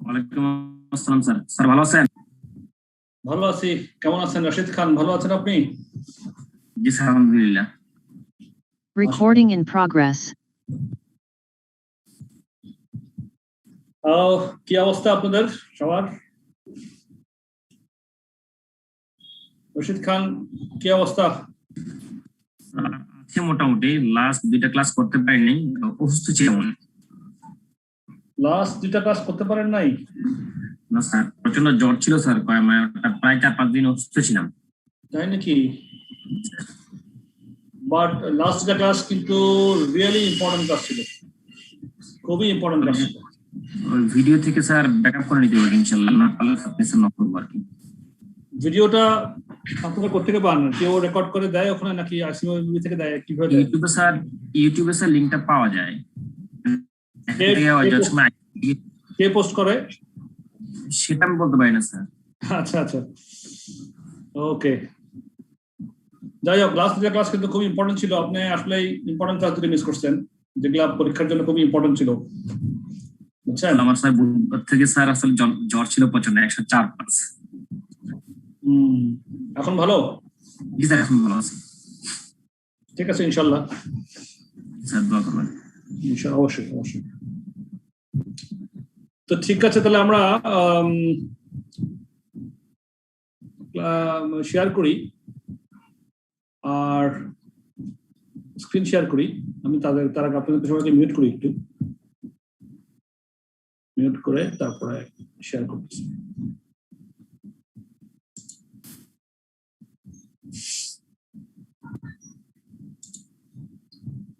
ওয়ালাইকুম আসসালাম sir. Sir ভালো আছেন? ভালো আছি। কেমন আছেন রশিদ খান? ভালো আছেন আপনি? জি স্যার, আলহামদুলিল্লাহ। Recording in progress. কি অবস্থা আপনাদের সবার? রশিদ খান, কি অবস্থা? আছে মোটামুটি। লাস্ট 2টা ক্লাস করতে পারিনি, অসুস্থ ছিলাম। লাস্ট 2টা ক্লাস করতে পারেন নাই? না স্যার, প্রচন্ড জ্বর ছিল স্যার, প্রায় 4-5 দিন অসুস্থ ছিলাম। তাই নাকি? বাট লাস্ট 2টা ক্লাস কিন্তু রিয়েলি ইম্পর্টেন্ট ক্লাস ছিল, খুবই ইম্পর্টেন্ট ক্লাস ছিল। ওই ভিডিও থেকে স্যার ব্যাকআপ করে নিতে পারি ইনশাআল্লাহ, না পারলে আপনি স্যার নক করবো আর কি। ভিডিওটা আপনারা কোথেকে পান? কেউ রেকর্ড করে দেয় ওখানে নাকি আইসিএমবি থেকে দেয়? কিভাবে দেয়? ইউটিউবে স্যার লিংকটা পাওয়া যায়। কে পোস্ট করে সেটা আমি বলতে পারি না স্যার। আচ্ছা আচ্ছা, ওকে। যাই হোক, লাস্ট 2টা ক্লাস কিন্তু খুব ইম্পর্টেন্ট ছিল। আপনি আসলে ইম্পর্টেন্ট ক্লাস দুটো মিস করছেন, যেগুলো পরীক্ষার জন্য খুবই ইম্পর্টেন্ট ছিল, বুঝছেন? আমার স্যার বুধবার থেকে স্যার আসলে জ্বর ছিল প্রচন্ড, 104+। এখন ভালো? জি স্যার, এখন ভালো আছি। ঠিক আছে, ইনশাল্লাহ স্যার দোয়া করবেন। ইনশাআল্লাহ, অবশ্যই অবশ্যই। তো ঠিক আছে, তাহলে আমরা শেয়ার করি আর স্ক্রিন শেয়ার করি। আমি তার আগে আপনাদের সবাইকে মিউট করি, একটু মিউট করে তারপরে শেয়ার করতেছি।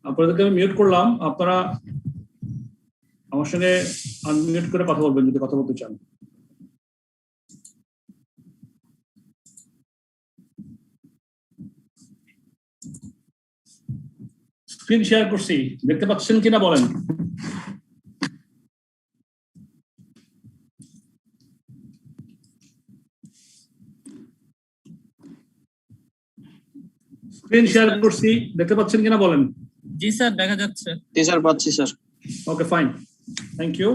আপনাদেরকে আমি মিউট করলাম, আপনারা আমার সঙ্গে আনমিউট করে কথা বলবেন যদি কথা বলতে চান। স্ক্রিন শেয়ার করছি, দেখতে পাচ্ছেন কিনা বলেন? স্ক্রিন শেয়ার করছি, দেখতে পাচ্ছেন কিনা বলেন? জি স্যার, দেখা যাচ্ছে। জি স্যার, পাচ্ছি sir. Okay, fine, thank you.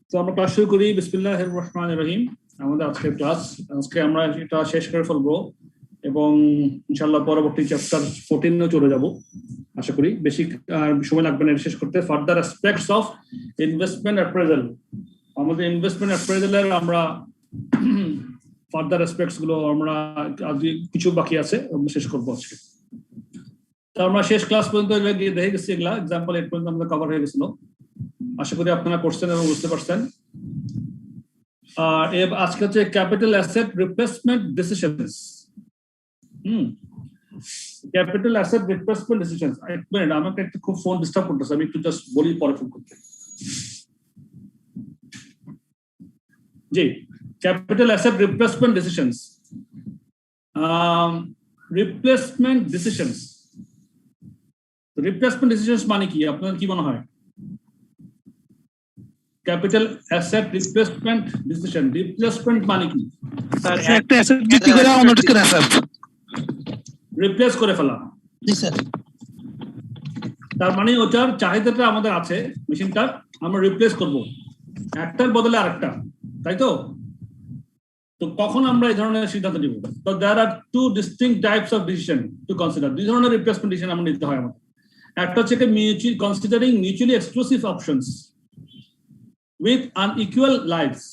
তো আমরা ক্লাস শুরু করি। বিসমিল্লাহির রহমানির রহিম। আমাদের আজকের ক্লাস, আজকে আমরা এটা শেষ করে ফেলবো এবং ইনশাআল্লাহ পরবর্তী চ্যাপ্টার 14 চলে যাব আশা করি। বেশি সময় লাগবে না শেষ করতে। Further aspects of investment appraisal. আমাদের ইনভেস্টমেন্ট অ্যাপ্রেজালের আমরা ফার্দার অ্যাসপেক্টস গুলো আমরা কিছু বাকি আছে, শেষ করবো আজকে। তো আমরা শেষ ক্লাস পর্যন্ত দেখে গেছি, এগুলা এক্সাম্পল 8 পর্যন্ত আমাদের কভার হয়ে গেছিল। আশা করি আপনারা করছেন এবং বুঝতে পারছেন। আর আজকে হচ্ছে capital asset replacement decisions. Capital asset replacement decisions. এক মিনিট, আমাকে একটু খুব ফোন ডিস্টার্ব করতেছে, আমি একটু জাস্ট বলি পরে ফোন করতে। জি, capital asset replacement decisions. Replacement decisions, replacement decisions মানে কি? আপনাদের কি মনে হয়? Capital asset replacement decision, replacement মানে কি? স্যার, একটা অ্যাসেট বিক্রি করে অন্যটাকে রিপ্লেস করে ফেলা। জি স্যার। তার মানে ওটার চাহিদাটা আমাদের আছে, মেশিনটার, আমরা রিপ্লেস করব একটার বদলে আরেকটা, তাই তো? তো কখন আমরা এই ধরনের সিদ্ধান্ত নিব? তো there are two distinct types of decision to consider. দুই ধরনের রিপ্লেসমেন্ট ডিসিশন আমরা নিতে হয় আমাদের। একটা হচ্ছে considering mutually exclusive options with unequal lives.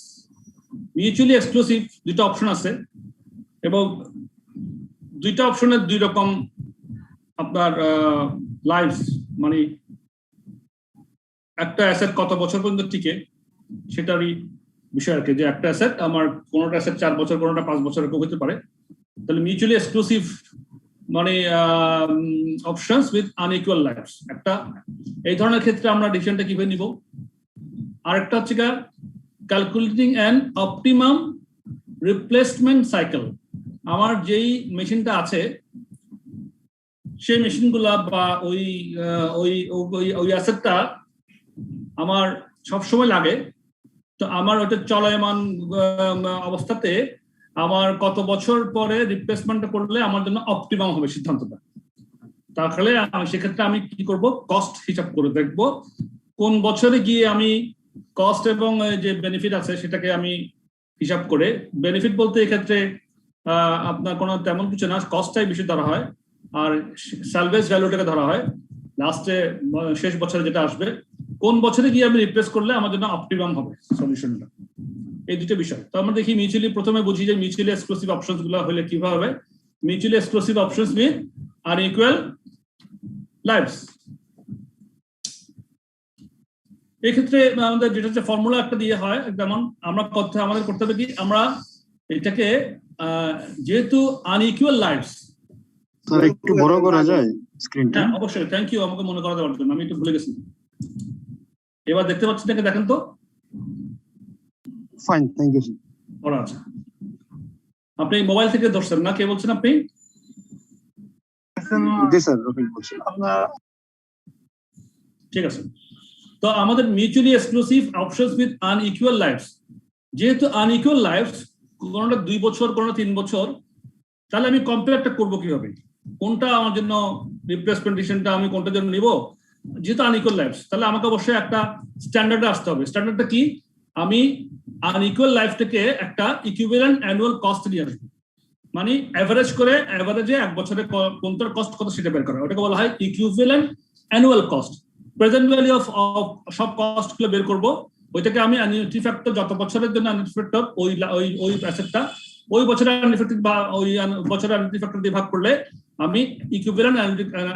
Mutually exclusive দুটো অপশন আছে এবং দুইটা অপশনের দুই রকম আপনার লাইভস, মানে একটা অ্যাসেট কত বছর পর্যন্ত টিকে সেটারই বিষয় আর কি। যে একটা অ্যাসেট, আমার কোনোটা অ্যাসেট 4 বছর, কোনোটা 5 বছর এরকম হতে পারে। তাহলে মিউচুয়ালি এক্সক্লুসিভ মানে অপশনস উইথ আনইকুয়াল লাইভস একটা। এই ধরনের ক্ষেত্রে আমরা ডিসিশনটা কিভাবে নিব? আরেকটা হচ্ছে calculating an optimum replacement cycle. আমার যেই মেশিনটা আছে সেই মেশিনগুলা বা ওই অ্যাসেটটা আমার সবসময় লাগে, তো আমার ওটা চলমান অবস্থাতে আমার কত বছর পরে রিপ্লেসমেন্ট করলে আমার জন্য অপটিমাম হবে সিদ্ধান্তটা। তাহলে সেক্ষেত্রে আমি কি করব? কস্ট হিসাব করে দেখব কোন বছরে গিয়ে আমি কস্ট এবং যে বেনিফিট আছে সেটাকে আমি হিসাব করে, বেনিফিট বলতে এক্ষেত্রে আপনার কোনো তেমন কিছু না, কস্টটাই বেশি ধরা হয়, আর সালভেজ ভ্যালুটাকে ধরা হয় লাস্টে, শেষ বছরে যেটা আসবে, কোন বছরে গিয়ে আমি রিপ্লেস করলে আমার জন্য অপটিমাম হবে সলিউশনটা। এই দুটো বিষয়। তো আমরা দেখি মিউচুয়ালি, প্রথমে বুঝি যে মিউচুয়ালি এক্সক্লুসিভ অপশনস গুলো হলে কিভাবে হবে। মিউচুয়ালি এক্সক্লুসিভ অপশনস মিন আনইকুয়াল লাইফস। এক্ষেত্রে আমাদের যেটা হচ্ছে ফর্মুলা একটা দিয়ে হয়, যেমন আমরা আমাদের করতে হবে কি, আমরা এটাকে যেহেতু আনইকুয়াল লাইফস, স্যার একটু বড় করা যায় স্ক্রিনটা? হ্যাঁ অবশ্যই, থ্যাংক ইউ আমাকে মনে করা দেওয়ার জন্য, আমি একটু ভুলে গেছি। এবার দেখতে পাচ্ছেন, দেখেন তো। Fine, thank you sir. ওরা আছে, আপনি মোবাইল থেকে ধরছেন না? কে বলছেন আপনি? জি স্যার, রফিক বলছি। ঠিক আছে। তো আমাদের mutually exclusive options with unequal lives, যেহেতু আনইকুয়াল লাইফস, কোনটা 2 বছর কোনটা 3 বছর, তাহলে আমি কম্পেয়ারটা করবো কিভাবে, কোনটা আমার জন্য রিপ্লেসমেন্ট ডিসিশনটা আমি কোনটার জন্য নিব। যেহেতু আনইকুয়াল লাইফস, তাহলে আমাকে অবশ্যই একটা স্ট্যান্ডার্ডে আসতে হবে। স্ট্যান্ডার্ডটা কি? আমি আনইকুয়াল লাইফটাকে একটা ইকুইভ্যালেন্ট অ্যানুয়াল কস্ট নিয়ে আসবো, মানে অ্যাভারেজ করে, অ্যাভারেজে 1 বছরে কোনটার কস্ট কত সেটা বের করা, ওটাকে বলা হয় equivalent annual cost. Present value of সব কস্ট গুলো বের করবো, ওইটাকে আমি অ্যানুইটি ফ্যাক্টর, যত বছরের জন্য অ্যানুইটি ফ্যাক্টর, ওই অ্যাসেটটা ওই বছরের অ্যানুইটি বা ওই বছরের অ্যানুইটি ফ্যাক্টর দিয়ে ভাগ করলে আমি ইকুইভ্যালেন্ট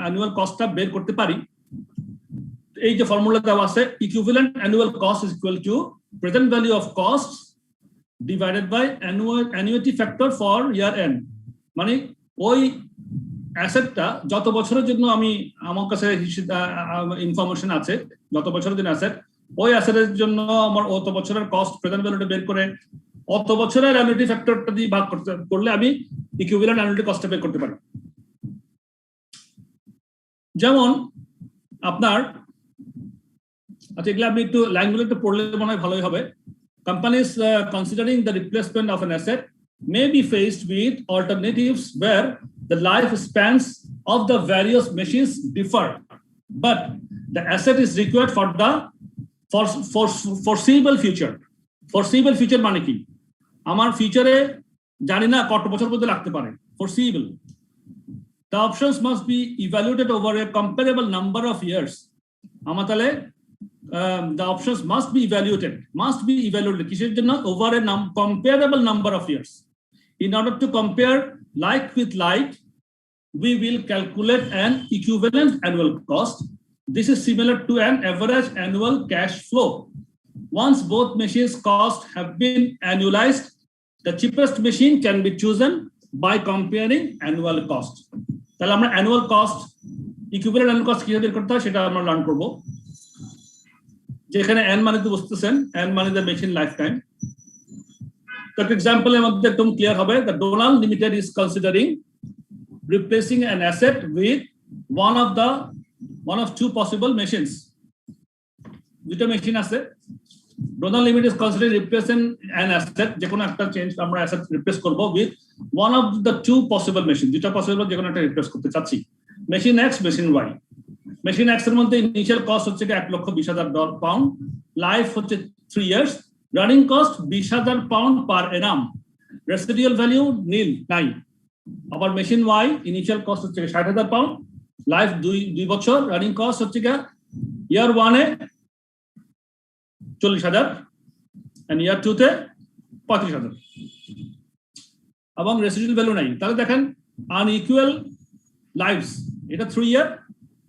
অ্যানুয়াল কস্টটা বের করতে পারি। এই যে ফর্মুলা দেওয়া আছে, equivalent annual cost is equal to present value of cost divided by annuity factor for year end, মানে ওই অ্যাসেটটা যত বছরের জন্য আমি, আমার কাছে ইনফরমেশন আছে যত বছরের জন্য অ্যাসেট, ওই অ্যাসেটের জন্য আমার অত বছরের কস্ট প্রেজেন্ট ভ্যালুটা বের করে অত বছরের অ্যানুইটি ফ্যাক্টরটা দিয়ে ভাগ করলে আমি ইকুইভ্যালেন্ট অ্যানুইটি কস্টটা বের করতে পারি। যেমন আপনার, আচ্ছা এগুলো আপনি একটু লাইনগুলো একটু পড়লে মনে হয় ভালোই হবে। Companies considering the replacement of an asset may be faced with alternatives where the lifespans of the various machines differ, but the asset is required for the foreseeable future. Foreseeable future মানে কি? আমার ফিউচারে জানি না কত বছর পর্যন্ত লাগতে পারে, foreseeable. The options must be evaluated over a comparable number of years. আমার তাহলে the options must be evaluated কিসের জন্য? Over a comparable number of years. In order to compare like with like, we will calculate an equivalent annual cost. This is similar to an average annual cash flow. Once both machines' costs have been annualized, the cheapest machine can be chosen by comparing annual cost. তাহলে আমরা annual cost, equivalent annual cost কিভাবে বের করতে হয় সেটা আমরা learn করব। যেখানে n মানে তো বুঝতেছেন, n মানে the machine lifetime. তো একটা এক্সাম্পলের মধ্যে একদম ক্লিয়ার হবে। The Donald Limited is considering replacing an asset with one of two possible machines. দুটো মেশিন আছে, Donald Limited is considering replacing an asset, যে কোনো একটা চেঞ্জ আমরা অ্যাসেট রিপ্লেস করব with one of the two possible machines, দুটো possible যে কোনো একটা রিপ্লেস করতে চাচ্ছি, machine X, machine Y। Machine X এর মধ্যে ইনিশিয়াল কস্ট হচ্ছে $1,20,000, লাইফ হচ্ছে 3 years, রানিং কস্ট £20,000 পার annum, রেসিডুয়াল ভ্যালু নীল নাই। আবার মেশিন Y ইনিশিয়াল কস্ট হচ্ছে £60,000, লাইফ 2 বছর, রানিং কস্ট হচ্ছে ইয়ার 1 এ 40,000 এন্ড ইয়ার 2 তে 35,000, এবং রেসিডুয়াল ভ্যালু নাই। তাহলে দেখেন আনইকুয়াল লাইফস, এটা 3 ইয়ার,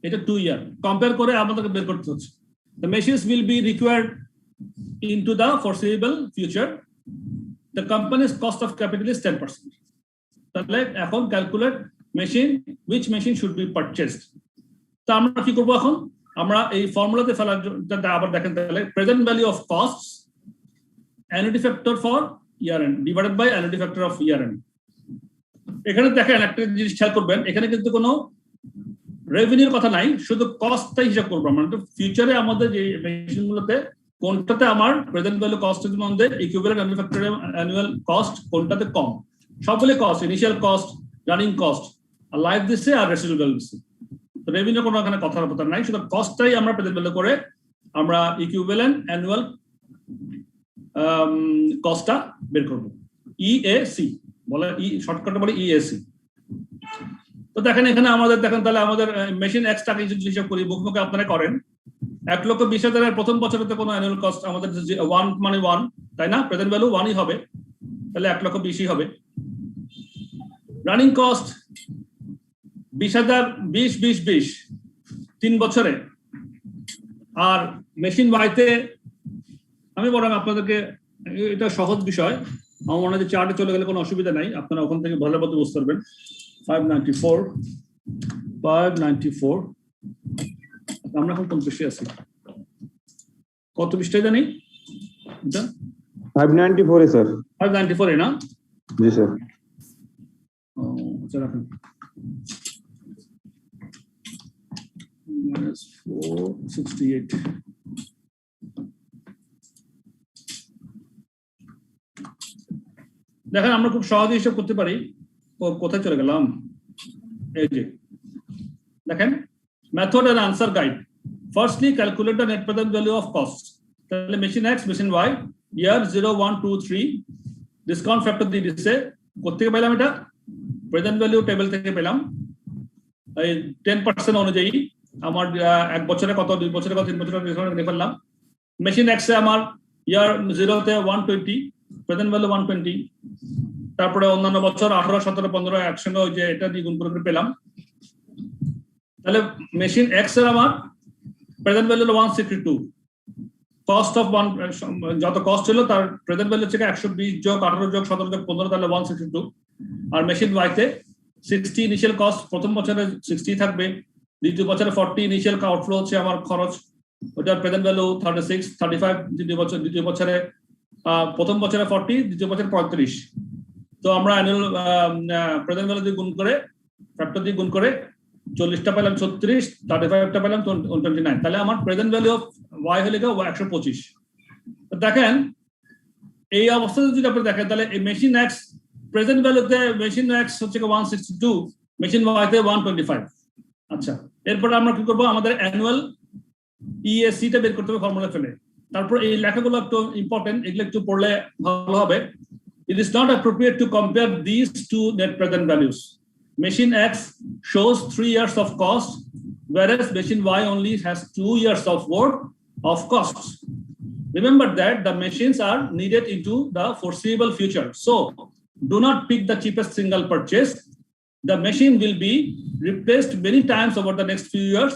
এটা 2 ইয়ার, কম্পেয়ার করে আমাদেরকে বের করতে হচ্ছে। The machines will be required into the foreseeable future. The company's cost of capital is 10%. তাহলে এখন calculate machine, which machine should be purchased. তো আমরা কি করব এখন? আমরা এই ফর্মুলাতে ফেলার জন্য আবার দেখেন, তাহলে present value of costs, annuity factor for year end divided by annuity factor of year end. এখানে দেখেন একটা জিনিস খেয়াল করবেন, এখানে কিন্তু কোনো রেভিনিউর কথা নাই, শুধু কস্টটাই হিসাব করবো আমরা। ফিউচারে আমাদের যে মেশিনগুলোতে কোনটাতে আমার প্রেজেন্ট ভ্যালু কস্টের মধ্যে equivalent annual factor annual cost কোনটাতে কম, সবগুলো cost, initial cost, running cost, আর লাইফ দিচ্ছে আর রেসিডুয়াল ভ্যালু দিচ্ছে। তো রেভিনিউ কোনো এখানে কথার কথা নাই, শুধু কস্টটাই আমরা প্রেজেন্ট ভ্যালু করে আমরা ইকুইভ্যালেন্ট অ্যানুয়াল কস্টটা বের করব ইএসি বলে, শর্টকাটে বলে ইএসি। তো দেখেন এখানে আমাদের দেখেন তাহলে আমাদের মেশিন এক্স টাকা হিসাব করি, মুখে আপনারা করেন। 1,20,000 প্রথম বছরেতে কোনো অ্যানুয়াল কস্ট আমাদের 1 মানে 1, তাই না? প্রেজেন্ট ভ্যালু 1ই হবে, তাহলে 1,20,000 হবে। রানিং কস্ট 20,000, 20 3 বছরে। আর মেশিন ওয়াইতে আমি বরং আপনাদেরকে, এটা সহজ বিষয়, আমার মনে হয় যে চার্টে চলে গেলে কোনো অসুবিধা নাই, আপনারা ওখান থেকে ভালো মতো বুঝতে পারবেন। 594 আমরা এখন কোন পৃষ্ঠায় আছি, কত পৃষ্ঠায় জানি এটা? 594 है सर। 594 है ना? जी सर। अच्छा रखें। -468 দেখেন আমরা খুব সহজে হিসাব করতে পারি। কোথায় চলে গেলাম, এই যে দেখেন method and answer guide. Firstly calculate the net present value of cost. তাহলে machine X machine Y year 0 1 2 3 discount factor দিয়ে দিচ্ছে। কোথেকে পেলাম এটা? প্রেজেন্ট ভ্যালু টেবিল থেকে পেলাম। এই 10% অনুযায়ী আমার 1 বছরে কত, 2 বছরে কত, 3 বছরে ডিসকাউন্ট নিয়ে ফেললাম। মেশিন এক্সে আমার ইয়ার 0 তে 120, প্রেজেন্ট ভ্যালু 120, তারপরে অন্যান্য বছর 18 17 15 একসঙ্গে ওই যে এটা দিয়ে গুণ করে পেলাম। তাহলে মেশিন এক্স এর আমার প্রেজেন্ট ভ্যালু 162, কস্ট অফ যত কস্ট ছিল তার প্রেজেন্ট ভ্যালু থেকে 120 যোগ 18 যোগ 17 যোগ 15, তাহলে 162। আর মেশিন ওয়াইতে 60 ইনিশিয়াল কস্ট, প্রথম বছরে 60 থাকবে, দ্বিতীয় বছরে 40 ইনিশিয়াল আউটফ্লো হচ্ছে আমার খরচ, ওটার প্রেজেন্ট ভ্যালু 36 35, দ্বিতীয় বছরে প্রথম বছরে 40, দ্বিতীয় বছরে 35। তো আমরা অ্যানুয়াল প্রেজেন্ট ভ্যালু দিয়ে গুণ করে, ফ্যাক্টর দিয়ে গুণ করে 40টা পেলাম 36, 35টা পেলাম 29। তাহলে আমার প্রেজেন্ট ভ্যালু অফ ওয়াই হলে 125। দেখেন এই অবস্থাতে যদি আপনি দেখেন তাহলে এই মেশিন এক্স প্রেজেন্ট ভ্যালুতে মেশিন এক্স হচ্ছে 162, মেশিন ওয়াইতে 125। আচ্ছা, এরপর আমরা কি করবো, আমাদের অ্যানুয়াল ইএসি টা বের করতে হবে ফর্মুলা ফেলে। তারপর এই লেখাগুলো একটু ইম্পর্টেন্ট, এগুলো একটু পড়লে ভালো হবে। It is not appropriate to compare these two net present values. Machine X shows 3 years of cost, whereas machine Y only has 2 years of worth of costs. Remember that the machines are needed into the foreseeable future. So do not pick the cheapest single purchase. The machine will be replaced many times over the next few years.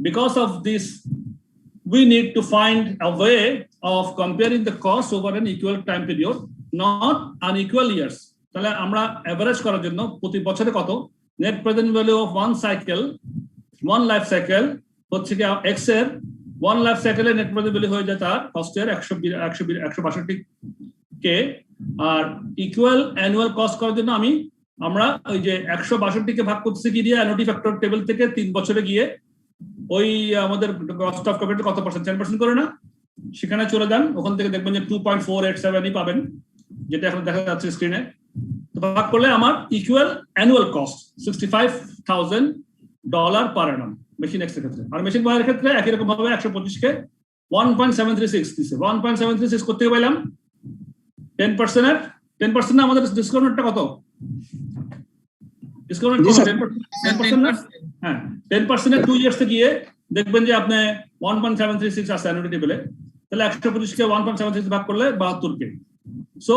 Because of this, we need to find a way of comparing the cost over an equal time period, not unequal years. তাহলে আমরা average করার জন্য প্রতি বছরে কত net present value of one life cycle হচ্ছে কি x এর 1 লাইফ সাইকেলের নেট প্রেজেন্ট ভ্যালু হয়ে যায় তার কস্টের 162 কে। আর ইকুয়াল অ্যানুয়াল কস্ট করার জন্য আমরা ওই যে 162 কে ভাগ করতেছি কি দিয়ে, অ্যানুইটি ফ্যাক্টর টেবিল থেকে 3 বছরে গিয়ে ওই আমাদের কস্ট অফ ক্যাপিটাল কত পার্সেন্ট, 10% করে না, সেখানে চলে যান, ওখান থেকে দেখবেন যে 2.487 পাবেন, যেটা এখন দেখা যাচ্ছে স্ক্রিনে। তো ভাগ করলে আমার ইকুয়াল অ্যানুয়াল কস্ট $65,000 পার অ্যানাম মেশিন এক্স এর ক্ষেত্রে। আর মেশিন ওয়াই এর ক্ষেত্রে একই রকম ভাবে 125 কে 1.736 দিছে। 1.736 করতে পাইলাম 10% এর 10% না, আমাদের ডিসকাউন্টটা কত? ডিসকাউন্ট 10% না? হ্যাঁ, 10% এর 2 ইয়ার্স এ গিয়ে দেখবেন যে আপনি 1.736 আছে অ্যানুইটি টেবিলে। তাহলে 125 কে 1.736 ভাগ করলে 72 কে। সো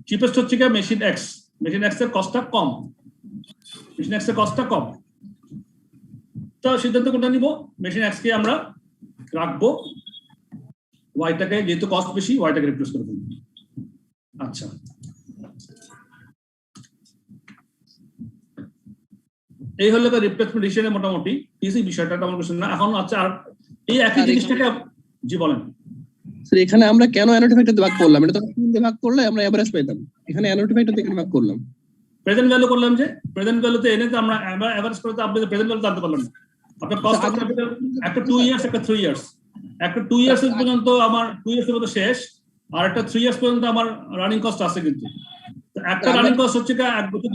চিপেস্ট হচ্ছে কি মেশিন এক্স। মেশিন এক্স এর কস্টটা কম, মেশিন এক্স এর কস্টটা কম। তো সিদ্ধান্ত কোনটা নিব? মেশিন এক্স কে আমরা রাখবো, ওয়াইটাকে যেহেতু কস্ট বেশি ওয়াইটাকে রিপ্লেস করে দেব। আচ্ছা, এই হলো রিপ্লেসমেন্ট ডিসিশনের মোটামুটি ইজি বিষয়টা, তেমন কিছু না। এখন আচ্ছা, আর এই একই জিনিসটাকে জি বলেন স্যার, এখানে আমরা কেন অ্যানুইটি ফ্যাক্টর ভাগ করলাম? এটা তো তিনটে ভাগ করলে আমরা এভারেজ পেতাম, এখানে অ্যানুইটি ফ্যাক্টর থেকে ভাগ করলাম। প্রেজেন্ট ভ্যালু করলাম, যে প্রেজেন্ট ভ্যালুতে এনে তো আমরা এভারেজ করতে আপনি প্রেজেন্ট ভ্যালু জানতে পারলেন না। আপনার কস্ট অফ ক্যাপিটাল একটা 2 ইয়ার্স একটা 3 ইয়ার্স, একটা 2 ইয়ার্স পর্যন্ত আমার 2 ইয়ার্স পর্যন্ত শেষ, আর একটা 3 ইয়ার্স পর্যন্ত আমার রানিং কস্ট আছে। কিন্তু একটা রানিং কস্ট হচ্ছে কি 1 বছর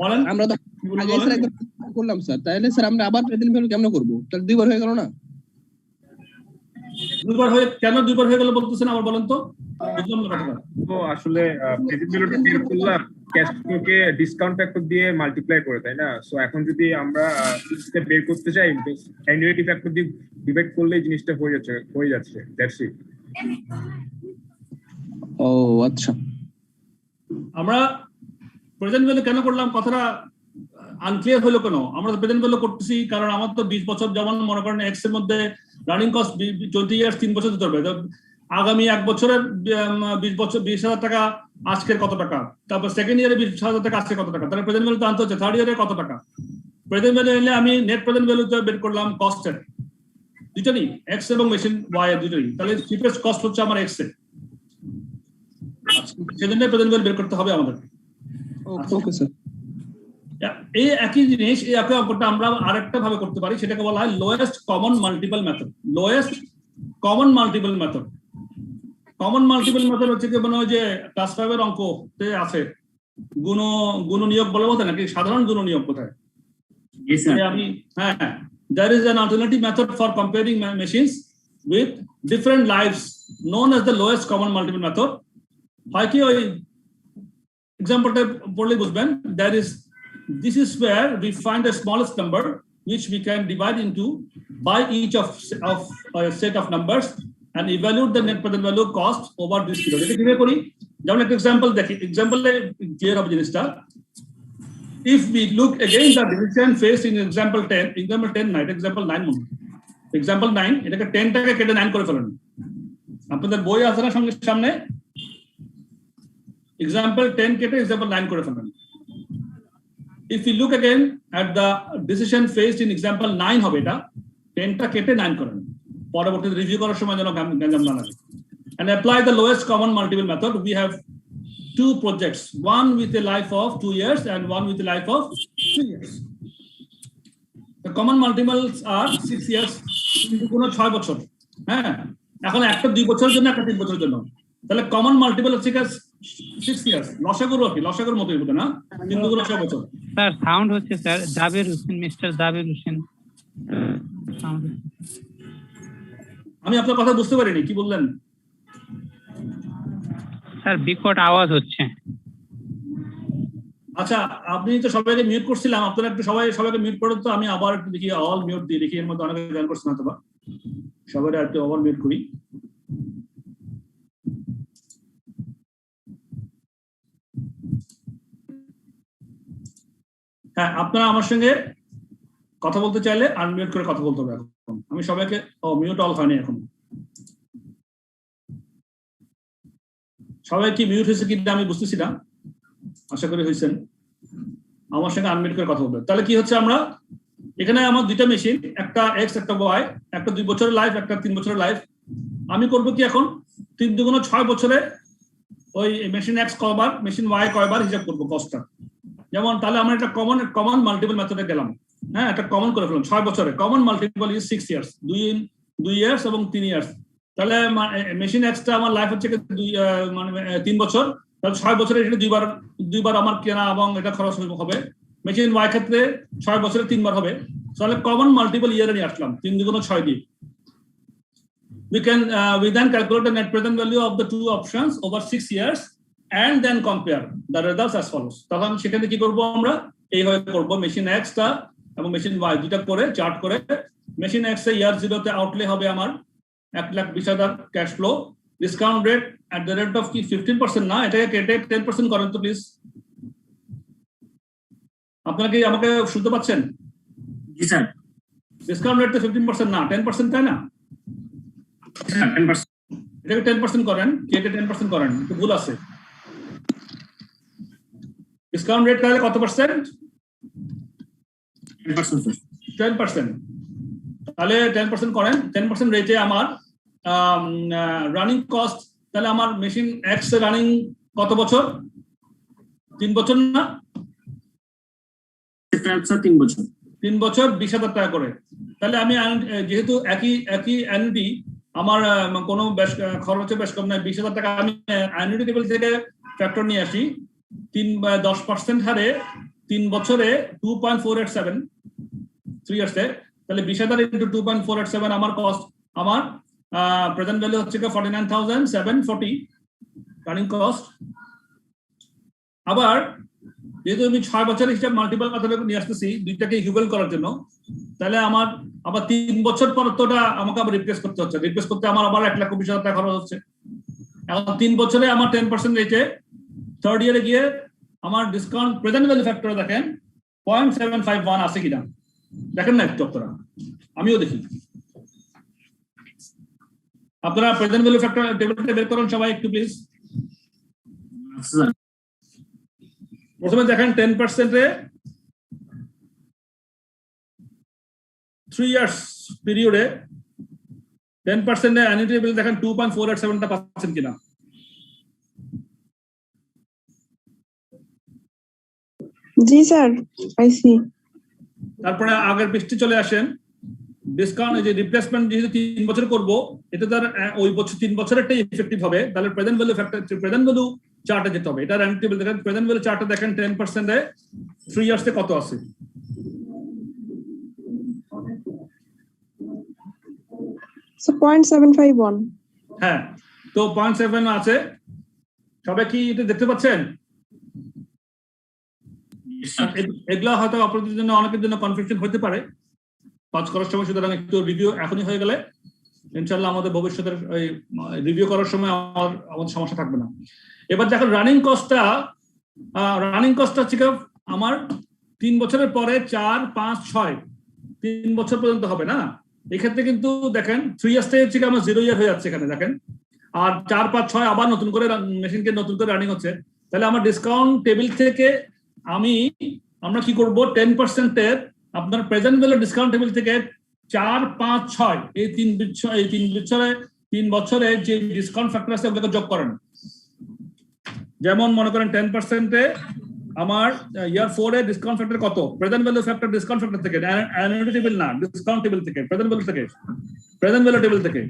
বলেন আমরা তো আগে স্যার একবার করলাম স্যার, তাহলে স্যার আমরা আবার প্রেজেন্ট ভ্যালু কেমন করব? তাহলে দুইবার হয়ে গেল না? কেন দুইবার হয়ে গেল বলতেছেন, আবার বলেন তো, বুঝলাম না কথাটা। তো আসলে প্রেজেন্ট ভ্যালুটা বের করলাম ক্যাশ ফ্লোকে ডিসকাউন্ট ফ্যাক্টর দিয়ে মাল্টিপ্লাই করে, তাই না? সো এখন যদি আমরা জিনিসটা বের করতে চাই, অ্যানুইটি ফ্যাক্টর দিয়ে ডিভাইড করলে জিনিসটা হয়ে যাচ্ছে দ্যাটস ইট। ও আচ্ছা, আমরা প্রেজেন্ট ভ্যালু কেন করলাম, কথাটা আনক্লিয়ার হলো কেন? আমরা প্রেজেন্ট ভ্যালু করতেছি কারণ আমার তো 20 বছর, যেমন মনে করেন এক্স এর মধ্যে রানিং কস্ট 20 ইয়ার্স, 3 বছর দিতে হবে। আগামী 1 বছরের 20 বছর 20,000 টাকা আজকের কত টাকা, তারপর সেকেন্ড ইয়ারে 20,000 টাকা আজকে কত টাকা, তাহলে প্রেজেন্ট ভ্যালু তো আনতে হচ্ছে থার্ড ইয়ারে কত টাকা। প্রেজেন্ট ভ্যালু এলে আমি নেট প্রেজেন্ট ভ্যালু বের করলাম কস্টের দুটোরই, এক্স এবং মেশিন ওয়াই এর দুটোরই, তাহলে চিপেস্ট কস্ট হচ্ছে আমার এক্স এর, সেজন্য প্রেজেন্ট ভ্যালু বের করতে হবে আমাদের। Okay sir. এই একই জিনিস, এই একই অঙ্কটা আমরা আরেকটা ভাবে করতে পারি, সেটাকে বলা হয় lowest common multiple method. Lowest common multiple method, common multiple method হচ্ছে কি, মানে ওই যে ক্লাস 5 এর অঙ্কতে আছে গুণ নিয়োগ বলে বলতে নাকি সাধারণ গুণ নিয়োগ কোথায়? আমি হ্যাঁ, there is an alternative method for comparing machines with different lives known as the lowest common multiple method. হয় কি, ওই এক্সাম্পলটা পড়লে বুঝবেন। This is where we find the smallest number which we can divide into by each of a set of numbers and evaluate the net present value cost over this period. এটা কিভাবে করি, যেমন একটা এক্সাম্পল দেখি, এক্সাম্পলে clear হবে জিনিসটা। If we look again the decision faced in example 10 না, এটা example 9 মনে, example 9, এটাকে 10 টাকে কেটে 9 করে ফেলেন। আপনাদের বই আছে না সঙ্গে সামনে, example 10 কেটে example 9 করে ফেলেন। If we look again at the decision faced in example 9 হবে, এটা 10 টা কেটে 9 করেন, পরবর্তীতে রিভিউ করার সময় যেন গ্যাঞ্জাম না লাগে। And apply the lowest common multiple method. We have 2 projects, one with a life of 2 years and one with a life of 3 years. The common multiples are 6 years, কিন্তু কোনো 6 বছর। হ্যাঁ, এখন একটা 2 বছরের জন্য, একটা 3 বছরের জন্য, তাহলে কমন মাল্টিপল হচ্ছে 6 ইয়ার্স। লসাগুর কি, লসাগুর মতোই হবে না, কিন্তু কোনো 6 বছর। স্যার সাউন্ড হচ্ছে স্যার, জাবির হোসেন, মিস্টার জাবির হোসেন। আমি আপনার কথা বুঝতে পারিনি, কি বললেন? স্যার বিকট আওয়াজ হচ্ছে। আচ্ছা, আপনি তো সবাইকে মিউট করছিলাম, আপনারা একটু সবাইকে মিউট করেন তো, আমি আবার একটু দেখি অল মিউট দিয়ে দেখি, এর মধ্যে অনেকে জয়েন করছে না, তো সবাই একটু অল মিউট করি। হ্যাঁ, আপনারা আমার সঙ্গে কথা বলতে চাইলে আনমিউট করে কথা বলতে হবে। এখন আমি সবাইকে, মিউট অল হয়নি এখন, সবাই কি মিউট হয়েছে কিনা আমি বুঝতেছি না, আশা করি হয়েছেন। আমার সঙ্গে আনমিউট করে কথা বলবে। তাহলে কি হচ্ছে, আমরা এখানে আমার দুইটা মেশিন, একটা এক্স একটা ওয়াই, একটা 2 বছরের লাইফ, একটা 3 বছরের লাইফ। আমি করবো কি, এখন 3 দুগুণ 6 বছরে ওই মেশিন এক্স কয়বার, মেশিন ওয়াই কয়বার হিসাব করবো কস্টটা। যেমন তাহলে আমরা একটা কমন মাল্টিপল মেথডে গেলাম। হ্যাঁ, একটা কমন করে ফেলাম 6 বছরে। Common multiple is 6 years, 2 years এবং 3 ইয়ার্স। তাহলে মেশিন এক্সটা আমার লাইফ হচ্ছে 3 বছর, তাহলে 6 বছরে এটা দুইবার আমার কেনা এবং এটা খরচ হবে। মেশিন ওয়াই ক্ষেত্রে 6 বছরে 3 বার হবে। তাহলে কমন মাল্টিপল ইয়ারে নিয়ে আসলাম 3 দুগুণ 6 দিয়ে। We then calculate the net present value of the 2 options over 6 years and then compare the results as follows. তখন সেখানে কি করব, আমরা এইভাবে করব, মেশিন এক্স টা এবং মেশিন ওয়াই দুটা করে চার্ট করে, মেশিন এক্স এর ইয়ার 0 তে আউটলে হবে আমার 1,20,000 cash flow, discount rate at the rate of কি 15% না, এটাকে কেটে 10% করেন তো প্লিজ। আপনারা কি আমাকে শুনতে পাচ্ছেন? জি স্যার। ডিসকাউন্ট রেট তো 15% না, 10% তাই না? 10%। এটাকে 10% করেন, কেটে 10% করেন, একটু ভুল আছে। ডিসকাউন্ট রেট তাহলে কত পার্সেন্ট? 10%। তাহলে 10% করেন, 10% রেটে আমার রানিং কস্ট, তাহলে আমার মেশিন এক্স এর রানিং কত বছর? 3 বছর না? 3 বছর। 3 বছর 20,000 টাকা করে। তাহলে আমি যেহেতু একই অ্যানুইটি, আমার কোনো খরচে বেশ কম নাই, 20,000 টাকা আমি অ্যানুইটি টেবিল থেকে ফ্যাক্টর নিয়ে আসি, 10% হারে 3 বছরে 2.487, 3 ইয়ার্সে, তাহলে 20,000 ইন্টু 2.487 আমার কস্ট, আমার প্রেজেন্ট ভ্যালু হচ্ছে 49,740 রানিং কস্ট। আবার যেহেতু আমি 6 বছরের হিসাব মাল্টিপল মেথডে নিয়ে আসতেছি দুইটাকে ইকুয়াল করার জন্য, তাহলে আমার আবার 3 বছর পর তো ওটা আমাকে আবার রিপ্লেস করতে হচ্ছে। রিপ্লেস করতে আমার আবার 1,20,000 টাকা খরচ হচ্ছে। এখন 3 বছরে আমার 10% রেটে থার্ড ইয়ারে গিয়ে আমার ডিসকাউন্ট প্রেজেন্ট ভ্যালু ফ্যাক্টরে দেখেন 0.751 আছে কিনা দেখেন না একটু আপনারা, আমিও দেখি। আপনারা প্রেজেন্ট ভ্যালু ফ্যাক্টর টেবিলটা বের করুন সবাই একটু প্লিজ। প্রথমে দেখেন 10% এ 3 ইয়ার্স পিরিয়ডে 10% এ অ্যানুইটি বিল দেখেন 2.487 টা পাচ্ছেন কিনা। জি স্যার আইসি। তারপরে আগের পৃষ্ঠে চলে আসেন, ডিসকাউন্ট এই যে রিপ্লেসমেন্ট যেহেতু 3 বছর করব, এটা তার ওই বছর 3 বছরেরটাই ইফেক্টিভ হবে, তাহলে present value factor present value চার্টে যেতে হবে। এটা অ্যানুইটি বিল দেখেন প্রেজেন্ট ভ্যালু চার্টে দেখেন 10% এ 3 ইয়ার্সে কত আছে। So 0.751. হ্যাঁ, তো 0.7 আছে। সবাই কি এটা দেখতে পাচ্ছেন? এগুলা হয়তো আপনাদের জন্য অনেকের জন্য কনফিউশন হতে পারে কাজ করার সময়, সুতরাং একটু রিভিউ এখনই হয়ে গেলে ইনশাআল্লাহ আমাদের ভবিষ্যতের রিভিউ করার সময় আমাদের সমস্যা থাকবে না। এবার দেখেন রানিং কস্টটা হচ্ছে আমার 3 বছরের পরে 4, 5, 6 3 বছর পর্যন্ত হবে না। এক্ষেত্রে কিন্তু দেখেন 3 ইয়ার্স থেকে হচ্ছে আমার 0 ইয়ার হয়ে যাচ্ছে এখানে দেখেন, আর 4, 5, 6 আবার নতুন করে মেশিনকে নতুন করে রানিং হচ্ছে। তাহলে আমার ডিসকাউন্ট টেবিল থেকে আমরা কি করব, 10% এর আপনার প্রেজেন্ট ভ্যালু ডিসকাউন্ট টেবিল থেকে 4, 5, 6 এই 3 বছরে যে ডিসকাউন্ট ফ্যাক্টর আছে ওগুলোকে যোগ করেন। যেমন মনে করেন 10% এ আমার ইয়ার 4 এ ডিসকাউন্ট ফ্যাক্টর কত, present value factor discount factor থেকে, অ্যানুইটি টেবিল না, ডিসকাউন্ট টেবিল থেকে, প্রেজেন্ট ভ্যালু টেবিল থেকে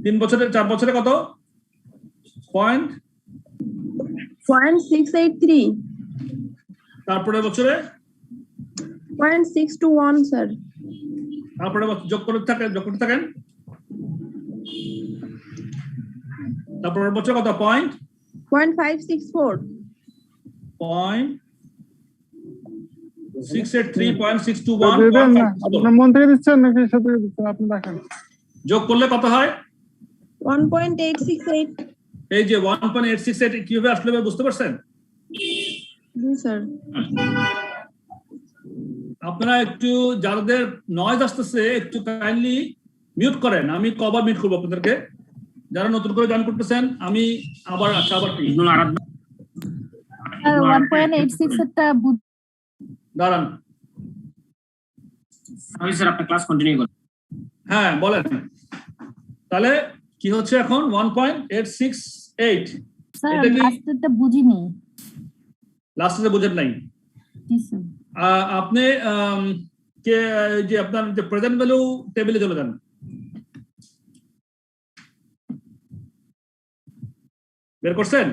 3 বছরে 4 বছরে কত 0.683. তারপরে বছরে 0.621 স্যার। তারপরে যোগ করতে থাকেন, তারপরে বছর কত 0.564. 0.683, 0.621 আপনার মন থেকে দিচ্ছেন নাকি সাথে দিচ্ছেন আপনি দেখেন। যোগ করলে কত হয় 1.868. এই যে 1.868 কিভাবে আসলে বুঝতে পারছেন? জি স্যার। আপনারা একটু যাদের নয়েজ আসতেছে একটু কাইন্ডলি মিউট করেন। আমি কবার মিউট করবো আপনাদেরকে, যারা নতুন করে জয়েন করতেছেন। আমি আবার স্যার 1.86 এরটা দাঁড়ান, আমি স্যার আপনার ক্লাস কন্টিনিউ করুন। হ্যাঁ বলেন। তাহলে কি হচ্ছে এখন 1.868। স্যার লাস্টেরটা বুঝিনি। লাস্টে বুঝেন নাই? জি স্যার। আপনি কে যে আপনার যে প্রেজেন্ট ভ্যালু টেবিলে চলে যান। বের করছেন?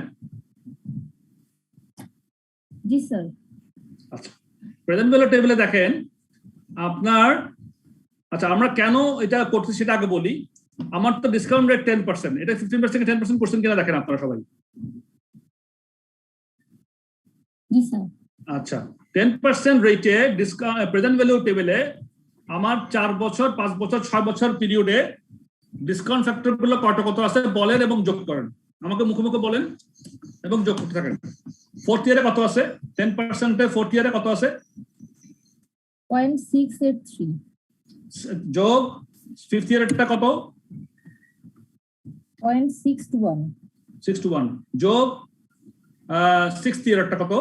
জি স্যার। আচ্ছা, প্রেজেন্ট ভ্যালু টেবিলে দেখেন আপনার, আচ্ছা আমরা কেন এটা করছি সেটা আগে বলি। আমার তো ডিসকাউন্ট রেট 10%, এটা 15% 10% করছেন কিনা দেখেন আপনারা সবাই। জি স্যার। আচ্ছা, 10% রেটে ডিসকাউন্ট প্রেজেন্ট ভ্যালু টেবিলে আমার 4 বছর, 5 বছর, 6 বছর পিরিয়ডে ডিসকাউন্ট ফ্যাক্টর গুলো কত আছে বলেন এবং যোগ করেন। আমাকে মুখে মুখে বলেন এবং যোগ করতে থাকেন। 4th ইয়ারে কত আছে? 10% এ 4th ইয়ারে কত আছে? 0.683 যোগ 5th ইয়ারেরটা কত? 0.621 যোগ 6th ইয়ারেরটা কত?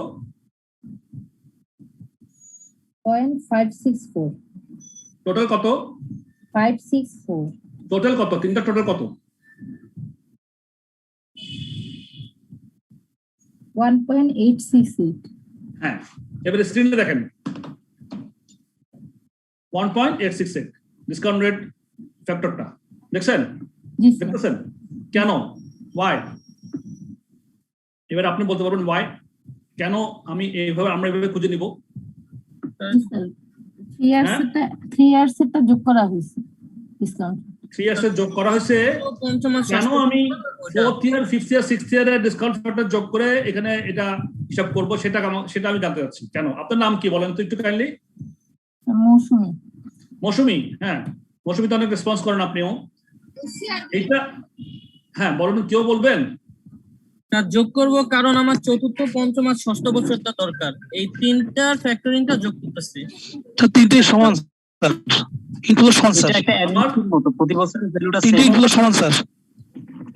0.564 টোটাল কত? 564 টোটাল কত? তিনটা টোটাল কত? 1.868 হ্যাঁ, এবারে স্ক্রিনে দেখেন 1.868 ডিসকাউন্ট রেট ফ্যাক্টরটা দেখছেন? জি স্যার। দেখতেছেন কেন? ওয়াই? এবার আপনি বলতে পারবেন ওয়াই, কেন আমরা এইভাবে খুঁজে নিব? জি স্যার। 3 ইয়ার্স এরটা যোগ করা হয়েছে ডিসকাউন্ট। 3 ইয়ার্স এর যোগ করা হয়েছে, কেন আমি 4th ইয়ার 5th ইয়ার 6th ইয়ারের ডিসকাউন্ট ফ্যাক্টর যোগ করে এখানে এটা হিসাব করব, সেটা আমি জানতে চাচ্ছি কেন। আপনার নাম কি বলেন তো একটু কাইন্ডলি? মৌসুমী। মৌসুমী, হ্যাঁ মৌসুমী তো অনেক রেসপন্স করেন আপনিও। এইটা হ্যাঁ বলুন, কেউ বলবেন? যোগ করব কারণ আমার চতুর্থ, পঞ্চম আর ষষ্ঠ বছরটা দরকার, এই তিনটার ফ্যাক্টরিংটা যোগ করতেছি। তো তিনটে সমান স্যার, ইনক্লুড সমান স্যার, প্রতি বছরের ভ্যালুটা তিনটে ইনক্লুড সমান স্যার।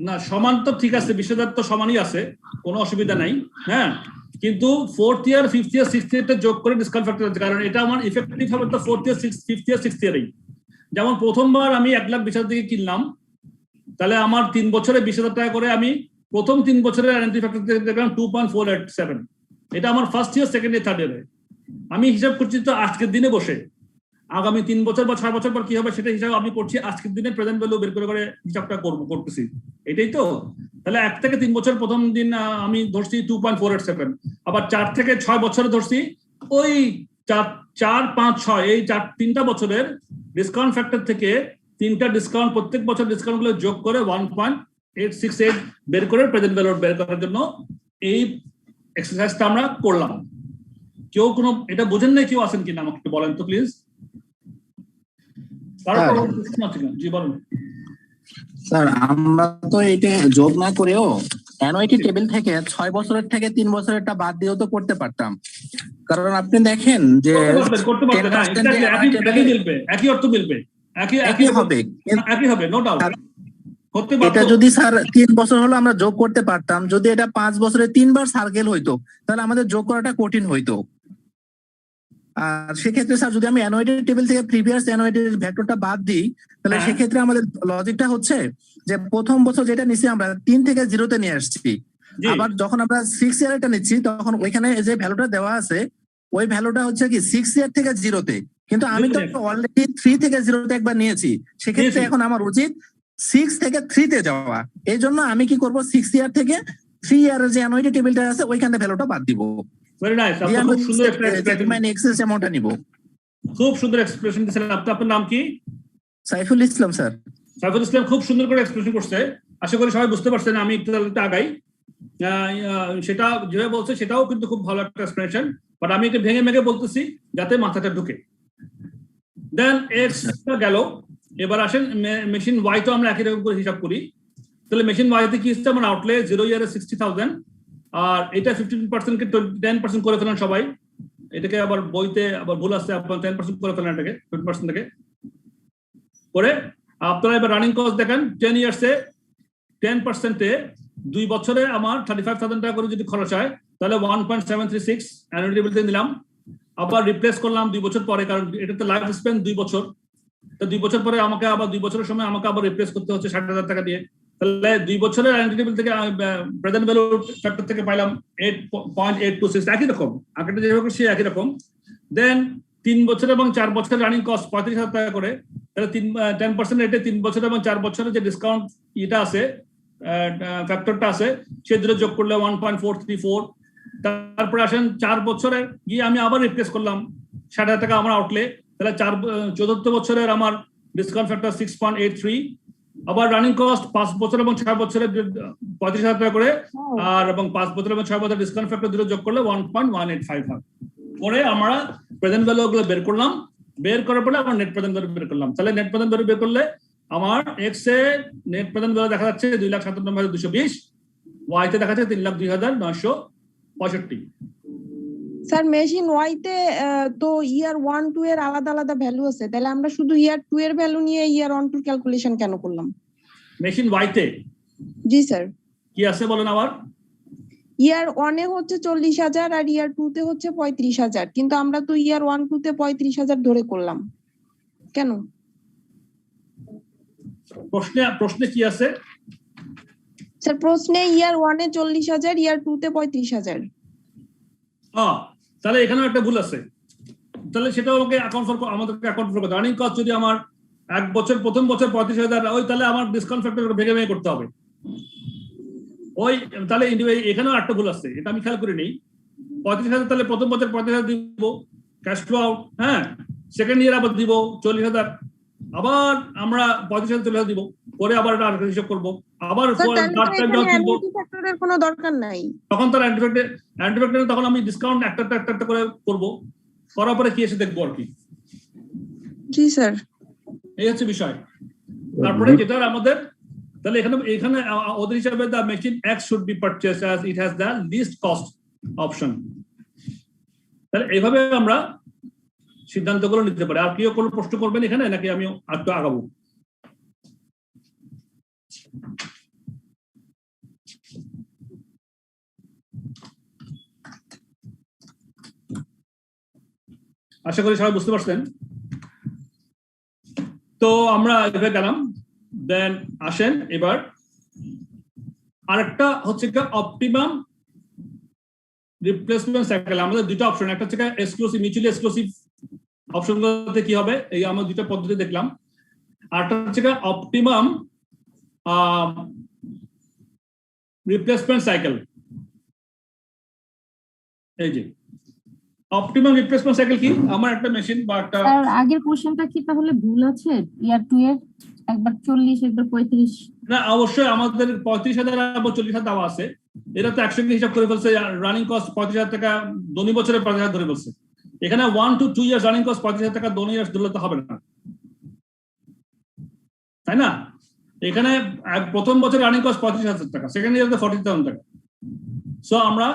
না সমান তো ঠিক আছে, বিশ্বদার তো সমানই আছে, কোনো অসুবিধা নাই। হ্যাঁ কিন্তু 4th ইয়ার 5th ইয়ার 6th ইয়ারটা যোগ করে ডিসকাউন্ট ফ্যাক্টর আছে, কারণ এটা আমার ইফেক্টিভ হবে তো 4th ইয়ার 5th ইয়ার 6th ইয়ারেই। যেমন প্রথমবার আমি 1,20,000 থেকে কিনলাম, তাহলে আমার 3 বছরে 20,000 টাকা করে আমি প্রথম 3 বছরের অ্যানুইটি ফ্যাক্টর দেখলাম 2.487। এটা আমার first year, second year, third ইয়ারে। আমি হিসাব করছি তো আজকের দিনে বসে, আগামী 3 বছর বা 6 বছর পর কি হবে সেটা হিসাব আমি করছি, আজকের দিনে প্রেজেন্ট ভ্যালু বের করে হিসাবটা করতেছি, এটাই তো। তাহলে 1 থেকে 3 বছর প্রথম দিন আমি ধরছি 2.487, আবার 4 থেকে 6 বছরে ধরছি ওই 4, 5, 6 এই 3টা বছরের ডিসকাউন্ট ফ্যাক্টর থেকে 3টা ডিসকাউন্ট, প্রত্যেক বছর ডিসকাউন্ট গুলো যোগ করে 1.868 বের করে প্রেজেন্ট ভ্যালু বের করার জন্য এই এক্সারসাইজটা আমরা করলাম। কেউ কোনো এটা বোঝেন নাই কেউ আছেন কিনা আমাকে একটু বলেন তো প্লিজ। জি বলুন স্যার। আমরা তো এটা যোগ না করেও অ্যানুইটি টেবিল থেকে 6 বছরের থেকে 3 বছরেরটা বাদ দিয়েও তো করতে পারতাম, কারণ আপনি দেখেন যে করতে পারতেন, একই অর্থ মিলবে, একই হবে নো ডাউট। এটা যদি স্যার 3 বছর হলো আমরা যোগ করতে পারতাম, যদি এটা 5 বছরে 3 বার সার্কেল হইতো তাহলে আমাদের যোগ করাটা কঠিন হইতো। আর সেক্ষেত্রে স্যার যদি আমি অ্যানুইটি টেবিল থেকে প্রিভিয়াস অ্যানুইটির ভেক্টরটা বাদ দিই, তাহলে সেক্ষেত্রে আমাদের লজিকটা হচ্ছে যে প্রথম বছর যেটা নিচ্ছি আমরা 3 থেকে 0-তে নিয়ে আসছি, আবার যখন আমরা 6 ইয়ারটা নিচ্ছি তখন ওইখানে যে ভ্যালুটা দেওয়া আছে ওই ভ্যালুটা হচ্ছে কি 6 ইয়ার থেকে 0-তে, কিন্তু আমি তো অলরেডি 3 থেকে 0-তে একবার নিয়েছি, সেক্ষেত্রে এখন আমার উচিত 6 থেকে 3-তে যাওয়া। এই জন্য আমি কি করব, 6 ইয়ার থেকে 3 ইয়ারের যে অ্যানুইটি টেবিলটা আছে ওইখানে ভ্যালুটা বাদ দিব। ভেরি নাইস, আপনি খুব সুন্দর একটা এক্সপ্রেশন এক্সেস অ্যামাউন্টটা নিব। খুব সুন্দর এক্সপ্রেশন দিয়েছেন। আপনার নাম কি? সাইফুল ইসলাম স্যার। সাইফুল ইসলাম খুব সুন্দর করে এক্সপ্রেশন করছে, আশা করি সবাই বুঝতে পারছেন। আমি একটু আগাই, সেটা যেভাবে বলছে সেটাও কিন্তু খুব ভালো একটা এক্সপ্রেশন, বাট আমি একটু ভেঙে ভেঙে বলতেছি যাতে মাথাটা ঢুকে। দেন এক্সটা গেল, এবার আসেন মেশিন ওয়াই, তো আমরা একই রকম করে হিসাব করি। তাহলে মেশিন ওয়াইতে কি হচ্ছে, আমার আউটলে 0 ইয়ারে 60,000, আর এটা 15% কে 10% করে ফেলেন সবাই। এটাকে আবার বইতে আবার ভুল আসছে, আপনার 10% করে ফেলেন, এটাকে 20% থেকে করে। আপনারা এবার রানিং কস্ট দেখেন, 10 ইয়ার্সে 10%-এ 2 বছরে আমার 35,000 টাকা করে যদি খরচ হয়, তাহলে 1.736 অ্যানুইটি টেবিলতে নিলাম। আবার রিপ্লেস করলাম 2 বছর পরে, কারণ এটা তো লাইফ স্প্যান 2 বছর, তো 2 বছর পরে আমাকে আবার 2 বছরের সময় আমাকে আবার রিপ্লেস করতে হচ্ছে 60,000 টাকা দিয়ে। তাহলে 2 বছরের অ্যানুইটি টেবিল থেকে প্রেজেন্ট ভ্যালু ফ্যাক্টর থেকে পাইলাম 8.826, একই রকম, আগেটা যেভাবে সে একই রকম। দেন 3 বছর এবং 4 বছরের রানিং কস্ট 35,000 টাকা করে, তাহলে 10% রেটে 3 বছর এবং 4 বছরের যে ডিসকাউন্ট এটা আছে, ফ্যাক্টরটা আছে, সে দুটো যোগ করলে 1.434। তারপরে আসেন 4 বছরে গিয়ে আমি আবার রিপ্লেস করলাম 60,000 টাকা আমার আউটলে, তাহলে 4th বছরের আমার ডিসকাউন্ট ফ্যাক্টর 6.83। আবার রানিং কস্ট 5 বছর এবং 6 বছরের 35,000 টাকা করে, আর এবং 5 বছর এবং 6 বছর ডিসকাউন্ট ফ্যাক্টর দুটো যোগ করলে 1.185 হয়। পরে আমরা প্রেজেন্ট ভ্যালু গুলো বের করলাম, বের করার পরে আমরা নেট প্রেজেন্ট ভ্যালু বের করলাম। তাহলে নেট প্রেজেন্ট ভ্যালু বের করলে আমার এক্স এ নেট প্রেজেন্ট ভ্যালু দেখা যাচ্ছে 2,57,220, ওয়াই তে দেখা যাচ্ছে 3,02,965। স্যার মেশিন ওয়াই তে তো ইয়ার 1, 2 এর আলাদা আলাদা ভ্যালু আছে, তাহলে আমরা শুধু ইয়ার 2 এর ভ্যালু নিয়ে ইয়ার 1, 2 ক্যালকুলেশন কেন করলাম? মেশিন ওয়াই তে জি স্যার কি আছে বলেন আবার? ইয়ার 1 এ হচ্ছে 40,000 আর ইয়ার 2 তে হচ্ছে 35,000, কিন্তু আমরা তো ইয়ার 1, 2 তে 35,000 ধরে করলাম কেন? প্রশ্নে কি আছে স্যার? প্রশ্নে ইয়ার 1 এ 40,000, ইয়ার 2 তে 35,000। তাহলে এখানেও একটা ভুল আছে, তাহলে সেটা আমাদেরকে অ্যাকাউন্ট ফর করতে। রানিং কস্ট যদি আমার 1 বছর প্রথম বছর 35,000 ওই, তাহলে আমার ডিসকাউন্ট ফ্যাক্টর ভেঙে ভেঙে করতে হবে ওই, তাহলে এখানেও একটা ভুল আছে, এটা আমি খেয়াল করে নেই। 35,000 তাহলে প্রথম বছর 35,000 দিব ক্যাশ ফ্লো আউট, হ্যাঁ, সেকেন্ড ইয়ার আবার দিব 40,000, আবার আমরা 35,000 চলে দিব, পরে আবার এটা আরেকটা হিসাব করবো, আবার ফ্যাক্টরের কোনো দরকার নাই। তখন তার অ্যান্টিফ্যাক্টর তখন আমি ডিসকাউন্ট একটা করে করব, করার পরে কি এসে দেখবো আর কি। জি স্যার, এই হচ্ছে বিষয়। তারপরে যেটা আমাদের তাহলে এখানে ওদের হিসাবে the machine X should be purchased as it has the least cost option। তাহলে এইভাবে আমরা সিদ্ধান্তগুলো নিতে পারি। আর কেউ কোনো প্রশ্ন করবেন এখানে, নাকি আমি একটু আগাবো? আশা করি সবাই বুঝতে পারছেন। তো আমরা এভাবে গেলাম। দেন আসেন এবার আরেকটা হচ্ছে অপটিমাম রিপ্লেসমেন্ট সাইকেল। আমাদের দুটো অপশন, একটা হচ্ছে এক্সক্লুসিভ, মিউচুয়ালি এক্সক্লুসিভ অপশনগুলোতে কি হবে, এই আমরা দুটো পদ্ধতি দেখলাম। আরেকটা হচ্ছে অপটিমাম রিপ্লেসমেন্ট সাইকেল। এই যে অপটিমাম রিপ্লেসমেন্ট সাইকেল কি, আমার একটা মেশিন বা একটা আগের কোশ্চেনটা কি তাহলে ভুল আছে? ইয়ার 2 এর একবার 40 একবার 35। না, অবশ্যই আমাদের 35,000 আর 40,000 দেওয়া আছে। এটা তো একসঙ্গে হিসাব করে ফেলছে। রানিং কস্ট 35,000 টাকা, দৈনিক বছরে 35,000 ধরে ফেলছে। এখানে 1 to 2 ইয়ার্স রানিং কস্ট 35,000 টাকা, দৈনিক ইয়ার্স ধরলে তো হবে না, তাই না? এখানে প্রথম বছর রানিং কস্ট 35,000 টাকা, সেকেন্ড ইয়ারে 40,000 টাকা। সো আমরা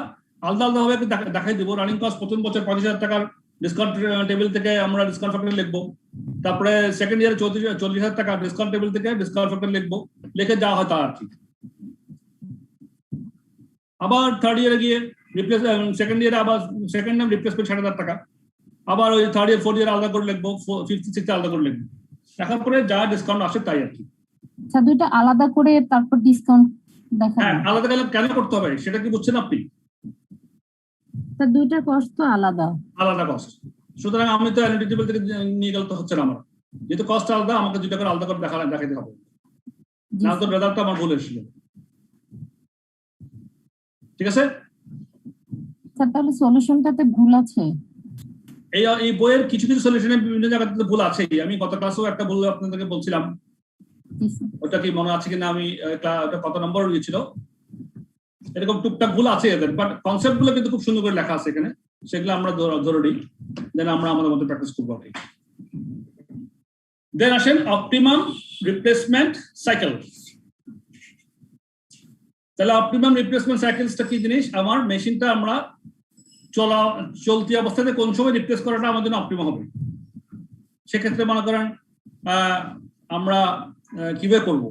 আলাদা আলাদা ভাবে দেখাই দিব। রানিং কস্ট প্রথম বছর 35,000 টাকার ডিসকাউন্ট টেবিল থেকে আমরা ডিসকাউন্ট ফ্যাক্টর লিখবো। তারপরে সেকেন্ড ইয়ারে 40,000 টাকা ডিসকাউন্ট টেবিল থেকে ডিসকাউন্ট ফ্যাক্টর লিখবো, লিখে দেওয়া হয় তা আর কি। আবার থার্ড ইয়ারে গিয়ে সেকেন্ড ইয়ারে আবার সেকেন্ড টাইম রিপ্লেসমেন্ট 60,000 টাকা, আবার ওই থার্ড ইয়ার 4 ইয়ার আলাদা করে লিখবো, 5th 6th আলাদা করে লিখবো। দেখার পরে যা ডিসকাউন্ট আসে তাই আর কি। আচ্ছা, দুইটা আলাদা করে তারপর ডিসকাউন্ট দেখা। হ্যাঁ, আলাদা কেন করতে হবে সেটা কি বুঝছেন আপনি? স্যার দুইটা কস্ট তো আলাদা কস্ট, সুতরাং আমি তো অ্যানুইটি টেবিল থেকে নিয়ে গেলে তো হচ্ছে না আমার, যেহেতু কস্ট আলাদা আমাকে দুইটা করে আলাদা করে দেখাতে হবে, না তো রেজাল্টটা আমার ভুল এসেছিল। ঠিক আছে স্যার, তাহলে সলিউশনটাতে ভুল আছে। এই বইয়ের কিছু কিছু সলিউশনে বিভিন্ন জায়গাতে ভুল আছে। আমি গত ক্লাসেও একটা ভুল আপনাদেরকে বলছিলাম, ওটা কি মনে আছে কিনা, আমি ওটা কত নম্বর দিয়েছিল, এরকম টুকটাক ভুল আছে এদের, বাট কনসেপ্ট গুলো কিন্তু খুব সুন্দর করে লেখা আছে এখানে, সেগুলো আমরা ধরে নিই, দেন আমরা আমাদের মধ্যে প্র্যাকটিস করবো। দেন আসেন অপটিমাম রিপ্লেসমেন্ট সাইকেল। তাহলে অপটিমাম রিপ্লেসমেন্ট সাইকেলসটা কি জিনিস? আমার মেশিনটা আমরা চলতি অবস্থাতে কোন সময় রিপ্লেস করাটা আমাদের জন্য অপটিমাম হবে। সেক্ষেত্রে মনে করেন আমরা কিভাবে করব,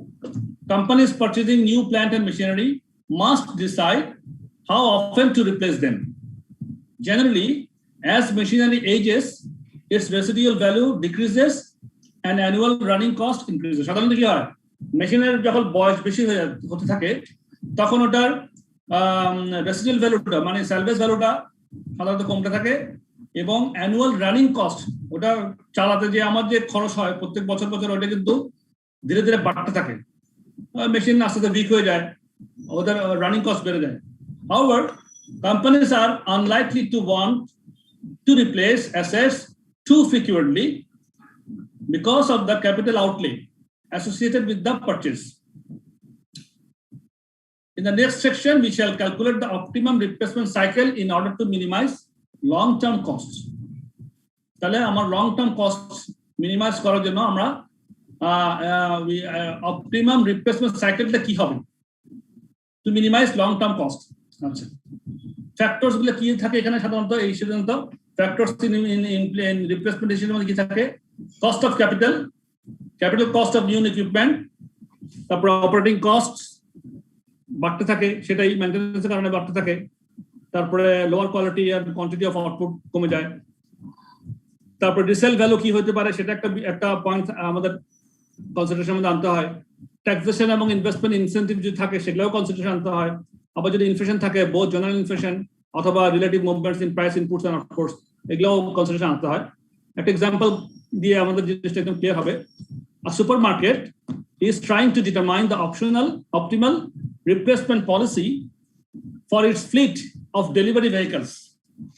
companies purchasing new plant and machinery must decide how often to replace them. Generally, as machinery ages, its residual value decreases and annual running cost increases. সাধারণত কি হয়, মেশিনের যখন বয়স বেশি হতে থাকে তখন ওটার রেসিডুয়াল ভ্যালুটা মানে স্যালভেজ ভ্যালুটা সাধারণত কমতে থাকে, এবং অ্যানুয়াল রানিং কস্ট, ওটা চালাতে যে আমার যে খরচ হয় প্রত্যেক বছর ওটা কিন্তু ধীরে ধীরে বাড়তে থাকে। মেশিন আস্তে আস্তে উইক হয়ে যায়, ওদের রানিং কস্ট বেড়ে যায়। However, companies are unlikely to want to replace assets too frequently because of the capital outlay associated with the purchase. In the next section, we shall calculate the optimum replacement cycle in order to minimize long-term costs. তাহলে আমার long-term costs minimize করার জন্য আমরা optimum replacement cycleটা কি হবে to minimize long-term cost. আচ্ছা, factors গুলো কি থাকে এখানে সাধারণত? এই সাধারণত ফ্যাক্টরস ইন রিপ্লেসমেন্ট ডিসিশনের মধ্যে কি থাকে? Cost of capital cost of new equipment, তারপর অপারেটিং কস্ট বাড়তে থাকে, সেটাই মেইনটেনেন্সের কারণে বাড়তে থাকে। তারপরে lower quality and quantity of output কমে যায়। তারপর রিসেল ভ্যালু কি হতে পারে সেটা একটা পয়েন্ট আমাদের কনসিডারেশনের মধ্যে আনতে হয়। ট্যাক্সেশন এবং ইনভেস্টমেন্ট ইনসেন্টিভ যদি থাকে সেগুলোও কনসিডারেশন আনতে হয়। আবার যদি ইনফ্লেশন থাকে, বোথ জেনারেল ইনফ্লেশন অথবা relative movements in price inputs and outputs, এগুলোও কনসিডারেশন আনতে হয়। একটা এক্সাম্পল দিয়ে আমাদের জিনিসটা একদম ক্লিয়ার হবে। A supermarket is trying to determine the optimal replacement policy for its fleet of delivery vehicles.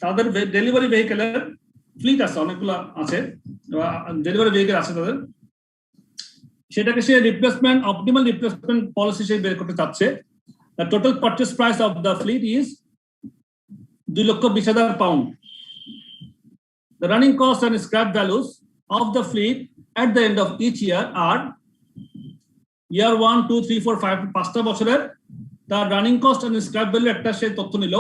তাদের ডেলিভারি ভেহিকেলের ফ্লিট আছে, অনেকগুলো আছে, ডেলিভারি ভেহিকেল আছে তাদের। সেটাকে সে রিপ্লেসমেন্ট অপটিমাল রিপ্লেসমেন্ট পলিসি সে বের করতে চাচ্ছে। The total purchase price of the fleet is 2,20,000 pound. The running cost and scrap values of the fleet at the end of each year are year 1, 2, 3, 4, 5 5টা বছরের তার running cost and scrap value একটা সে তথ্য নিল।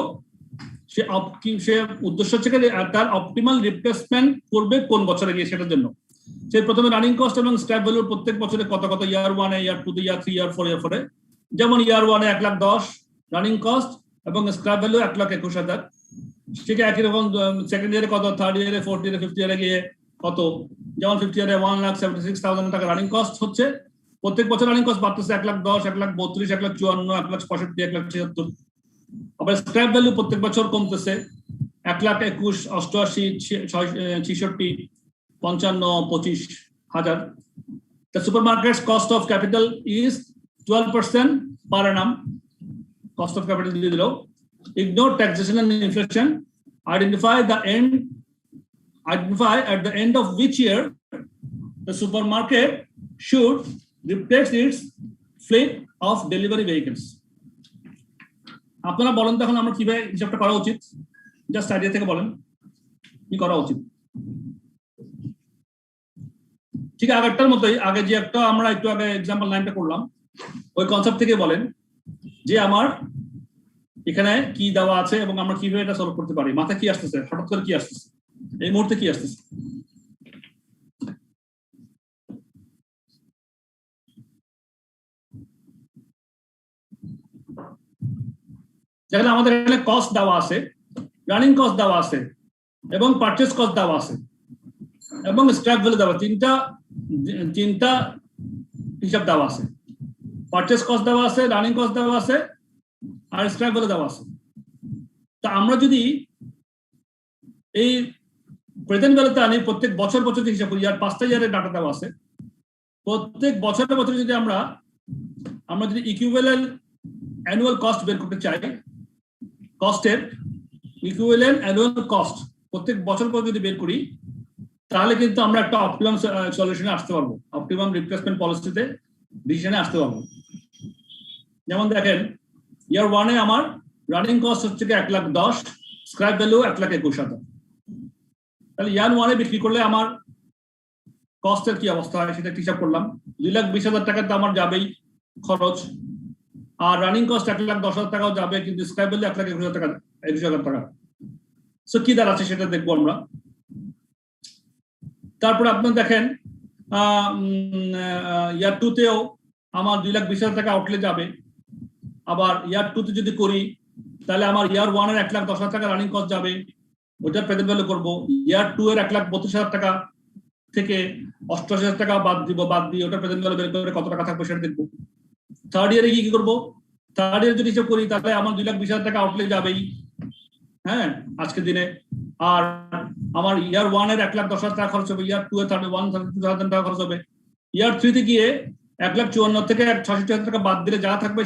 সে উদ্দেশ্য হচ্ছে তার অপটিমাল রিপ্লেসমেন্ট করবে কোন বছরে গিয়ে সেটার জন্য। সে প্রথমে রানিং কস্ট এবং স্ক্র্যাপ ভ্যালু প্রত্যেক বছরে কত কত ইয়ার 1 এ, ইয়ার 2 তে, ইয়ার 3, ইয়ার 4, ইয়ার 4 এ, যেমন ইয়ার 1 এ 1,10,000 রানিং কস্ট এবং স্ক্র্যাপ ভ্যালু 1,21,000। সেটা একই রকম সেকেন্ড ইয়ারে কত, থার্ড ইয়ারে, ফোর্থ ইয়ারে, ফিফথ ইয়ারে গিয়ে কত, যেমন ফিফথ ইয়ারে 1,76,000 টাকা রানিং কস্ট হচ্ছে। প্রত্যেক বছর রানিং কস্ট বাড়তেছে 1,10,000, 1,32,000, 1,54,000, 1,65,000, 1,76,000। আবার স্ক্র্যাপ ভ্যালু প্রত্যেক বছর কমতেছে 1,21,000, 88,000, 66,000, 55,000, 25,000। The supermarket's cost of capital is 12% per annum. Cost of capital দিয়ে দিল। Ignore taxation and inflation. Identify at the end of which year the supermarket should replace its fleet of delivery vehicles. আপনারা বলেন তখন আমরা কিভাবে হিসাবটা করা উচিত? জাস্ট আইডিয়া থেকে বলেন কি করা উচিত। ঠিক আগেরটার মতোই, আগে যে একটা আমরা একটু আগে এক্সাম্পল 9টা করলাম ওই কনসেপ্ট থেকে বলেন যে আমার এখানে কি দেওয়া আছে এবং আমরা কিভাবে এটা সলভ করতে পারি। মাথায় কি আসতেছে, হঠাৎ করে কি আসতেছে, এই মুহূর্তে কি আসতেছে? যেখানে আমাদের এখানে কস্ট দেওয়া আছে, রানিং কস্ট দেওয়া আছে এবং পারচেজ কস্ট দেওয়া আছে এবং স্ক্র্যাপ ভ্যালু দেওয়া, তিনটা হিসাব দেওয়া আছে। পারচেজ কস্ট দেওয়া আছে, রানিং কস্ট দেওয়া আছে আর স্ক্র্যাপ ভ্যালু দেওয়া আছে। তা আমরা যদি এই প্রেজেন্ট ভ্যালুতে আনি, প্রত্যেক বছর বছর যে হিসাব করি, আর 5টা ইয়ারের ডাটা দেওয়া আছে, প্রত্যেক বছরে বছরে যদি আমরা যদি ইকুইভ্যালেন্ট অ্যানুয়াল কস্ট বের করতে চাই, কস্টের ইকুইভ্যালেন্ট অ্যানুয়াল কস্ট প্রত্যেক বছর পর যদি বের করি, তাহলে কিন্তু আমরা একটা অপটিমাম সলিউশনে আসতে পারবো, অপটিমাম রিপ্লেসমেন্ট পলিসিতে ডিসিশনে আসতে পারবো। যেমন দেখেন ইয়ার 1 এ আমার রানিং কস্ট হচ্ছে 1,10,000, স্ক্র্যাপ ভ্যালু 1,21,000। তাহলে ইয়ার 1 এ বিক্রি করলে আমার কস্টের কি অবস্থা হয় সেটা হিসাব করলাম। 2,20,000 টাকা তো আমার যাবেই খরচ, আর রানিং কস্ট 1,10,000 টাকাও যাবে, কিন্তু স্ক্র্যাপ ভ্যালু 1,21,000 টাকা। সো কি দাঁড়াচ্ছে সেটা দেখবো আমরা। তারপরে আপনার দেখেন ইয়ার 2 তেও আমার 2,20,000 টাকা আউটলে যাবে। আবার ইয়ার 2 তে যদি করি তাহলে আমার ইয়ার 1 এর 1,10,000 টাকা রানিং কস্ট যাবে, ওটা প্রেজেন্ট ভ্যালু করবো। ইয়ার 2 এর 1,32,000 টাকা থেকে 88,000 টাকা বাদ দিয়ে ওটা প্রেজেন্ট ভ্যালু বের করে কত টাকা থাকবে সেটা দেখবো। থার্ড ইয়ারে কি করবো, থার্ড ইয়ার যদি হিসাব করি তাহলে আমার 2,20,000 টাকা আউটলে যাবেই, হ্যাঁ, আজকের দিনে। আর আমার ইয়ার 1 এর 1,10,000 টাকা খরচ হবে, ইয়ার 2 এর 1,32,000 টাকা খরচ হবে। ইয়ার 3 তে গিয়ে 1,54,000 থেকে 66,000 টাকা বাদ দিলে যা থাকবে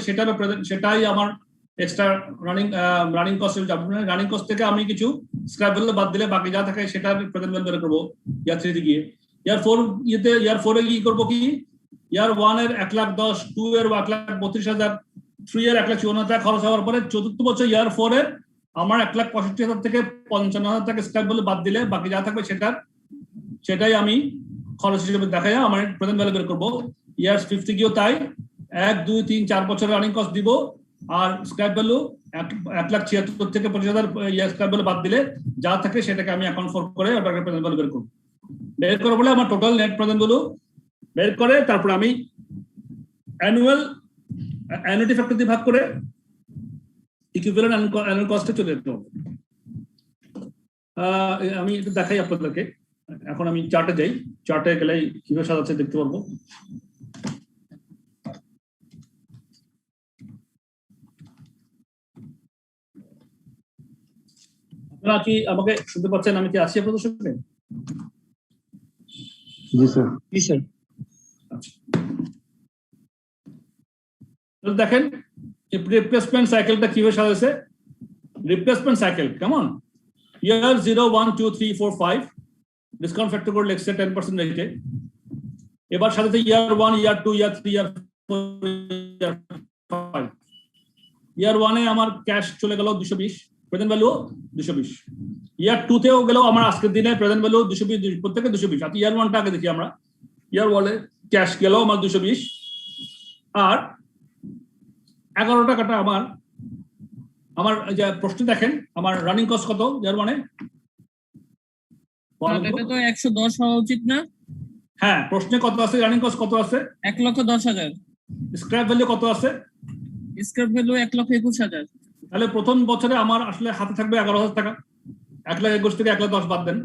সেটাই আমার এক্সট্রা রানিং কস্ট যাবে। রানিং কস্ট থেকে আমি কিছু স্ক্র্যাপ ভ্যালু বাদ দিলে বাকি যা থাকে সেটা প্রেজেন্ট ভ্যালু বের করবো ইয়ার 3 তে গিয়ে। ইয়ার 4 এ কি করবো কি, ইয়ার 1 এর 1,10,000, 2 এর 1,32,000, 3 এর 1,54,000 টাকা খরচ হওয়ার পরে চতুর্থ বছর ইয়ার 4 এর আমার 1,65,000 থেকে 55,000 টাকা স্ক্র্যাপ ভ্যালু বাদ দিলে বাকি যা থাকবে সেটাই আমি খরচ হিসেবে দেখাই আমার প্রেজেন্ট ভ্যালু বের করবো। ইয়ার 5 তে গিয়েও তাই 1, 2, 3, 4 বছরের রানিং কস্ট দিব, আর স্ক্র্যাপ ভ্যালু 1,76,000 থেকে 25,000 ইয়ার স্ক্র্যাপ ভ্যালু বাদ দিলে যা থাকে সেটাকে আমি অ্যাকাউন্ট ফর করে ওটাকে প্রেজেন্ট ভ্যালু বের করবো। বের করে বলে আমার টোটাল নেট প্রেজেন্ট ভ্যালু বের করে তারপরে আমি অ্যানুইটি ফ্যাক্টর দিয়ে ভাগ করে ইকুইভ্যালেন্ট অ্যানুয়াল কস্টে চলে যেতে হবে। আমি এটা দেখাই আপনাদেরকে। এখন আমি চার্টে যাই, চার্টে গেলে কিভাবে সাজাচ্ছে দেখতে পারবো। আপনারা কি আমাকে শুনতে পাচ্ছেন? আমি কি আছি আপনাদের সঙ্গে? জি স্যার। জি স্যার। দেখেন রিপ্লেসমেন্ট সাইকেলটা কিভাবে সাজাচ্ছে। রিপ্লেসমেন্ট সাইকেল কেমন, ইয়ার 0, 1, 2, 3, 4, 5 ডিসকাউন্ট ফ্যাক্টর করে লিখছে 10% রেটে। এবার সাথে ইয়ার 1, ইয়ার 2, ইয়ার 3, ইয়ার 4, ইয়ার 5। ইয়ার 1 এ আমার ক্যাশ চলে গেল 220, প্রেজেন্ট ভ্যালু 220। ইয়ার 2 তেও গেল আমার আজকের দিনে প্রেজেন্ট ভ্যালু 220, প্রত্যেকে 220। আচ্ছা ইয়ার 1 টা আগে দেখি আমরা। ইয়ার 1 এ ক্যাশ গেল আমার 220, আর 11 টাকাটা আমার যে প্রশ্ন দেখেন আমার রানিং কস্ট কত ইয়ার 1 এ? এটা তো 110 হওয়া উচিত না? হ্যাঁ, প্রশ্নে কত আছে? রানিং কস্ট কত আছে? 1,10,000। স্ক্র্যাপ ভ্যালু কত আছে? Scrap value 1,21,000। তাহলে প্রথম বছরে আমার আসলে হাতে থাকবে 11,000 টাকা। 1,21,000 থেকে 1,10,000 বাদ দেন।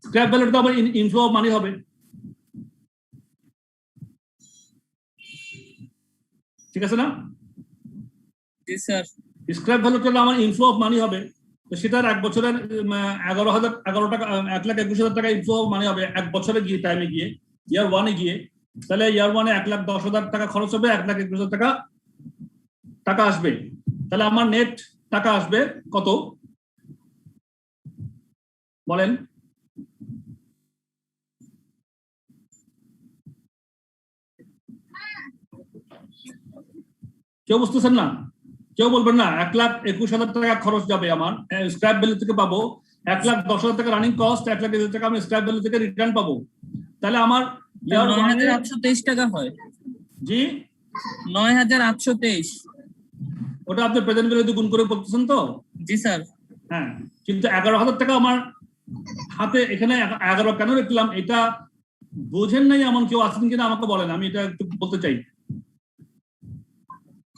স্ক্র্যাপ ভ্যালুটা তো আবার ইনফ্লো অফ মানি হবে, ঠিক আছে না? জি স্যার। স্ক্র্যাপ ভ্যালুটা আমার ইনফ্লো অফ মানি হবে, তো সেটার এক বছরের 11 টাকা 1,21,000 টাকা ইনফ্লো অফ মানি হবে এক বছরে গিয়ে, টাইমে গিয়ে, ইয়ার 1 এ গিয়ে। তাহলে ইয়ার 1 এ 1,10,000 টাকা খরচ হবে, 1,21,000 টাকা আসবে। তাহলে আমার নেট টাকা আসবে কত বলেন? কেউ বুঝতেছেন না? কেউ বলবেন না? 1,21,000 টাকা খরচ যাবে আমার স্ক্র্যাপ ভ্যালু থেকে পাবো, 1,10,000 টাকা রানিং কস্ট, 1,20,000 টাকা আমি স্ক্র্যাপ ভ্যালু থেকে রিটার্ন পাবো। তাহলে আমার ইয়ার 9,823 টাকা হয়। জি 9,823। ওটা আপনি প্রেজেন্ট ভ্যালু দিয়ে গুণ করে বলতেছেন তো? জি স্যার। হ্যাঁ, কিন্তু 11,000 টাকা আমার হাতে এখানে 11 কেন রাখলাম এটা বুঝেন নাই এমন কেউ আছেন কিনা আমাকে বলেন, আমি এটা একটু বলতে চাই।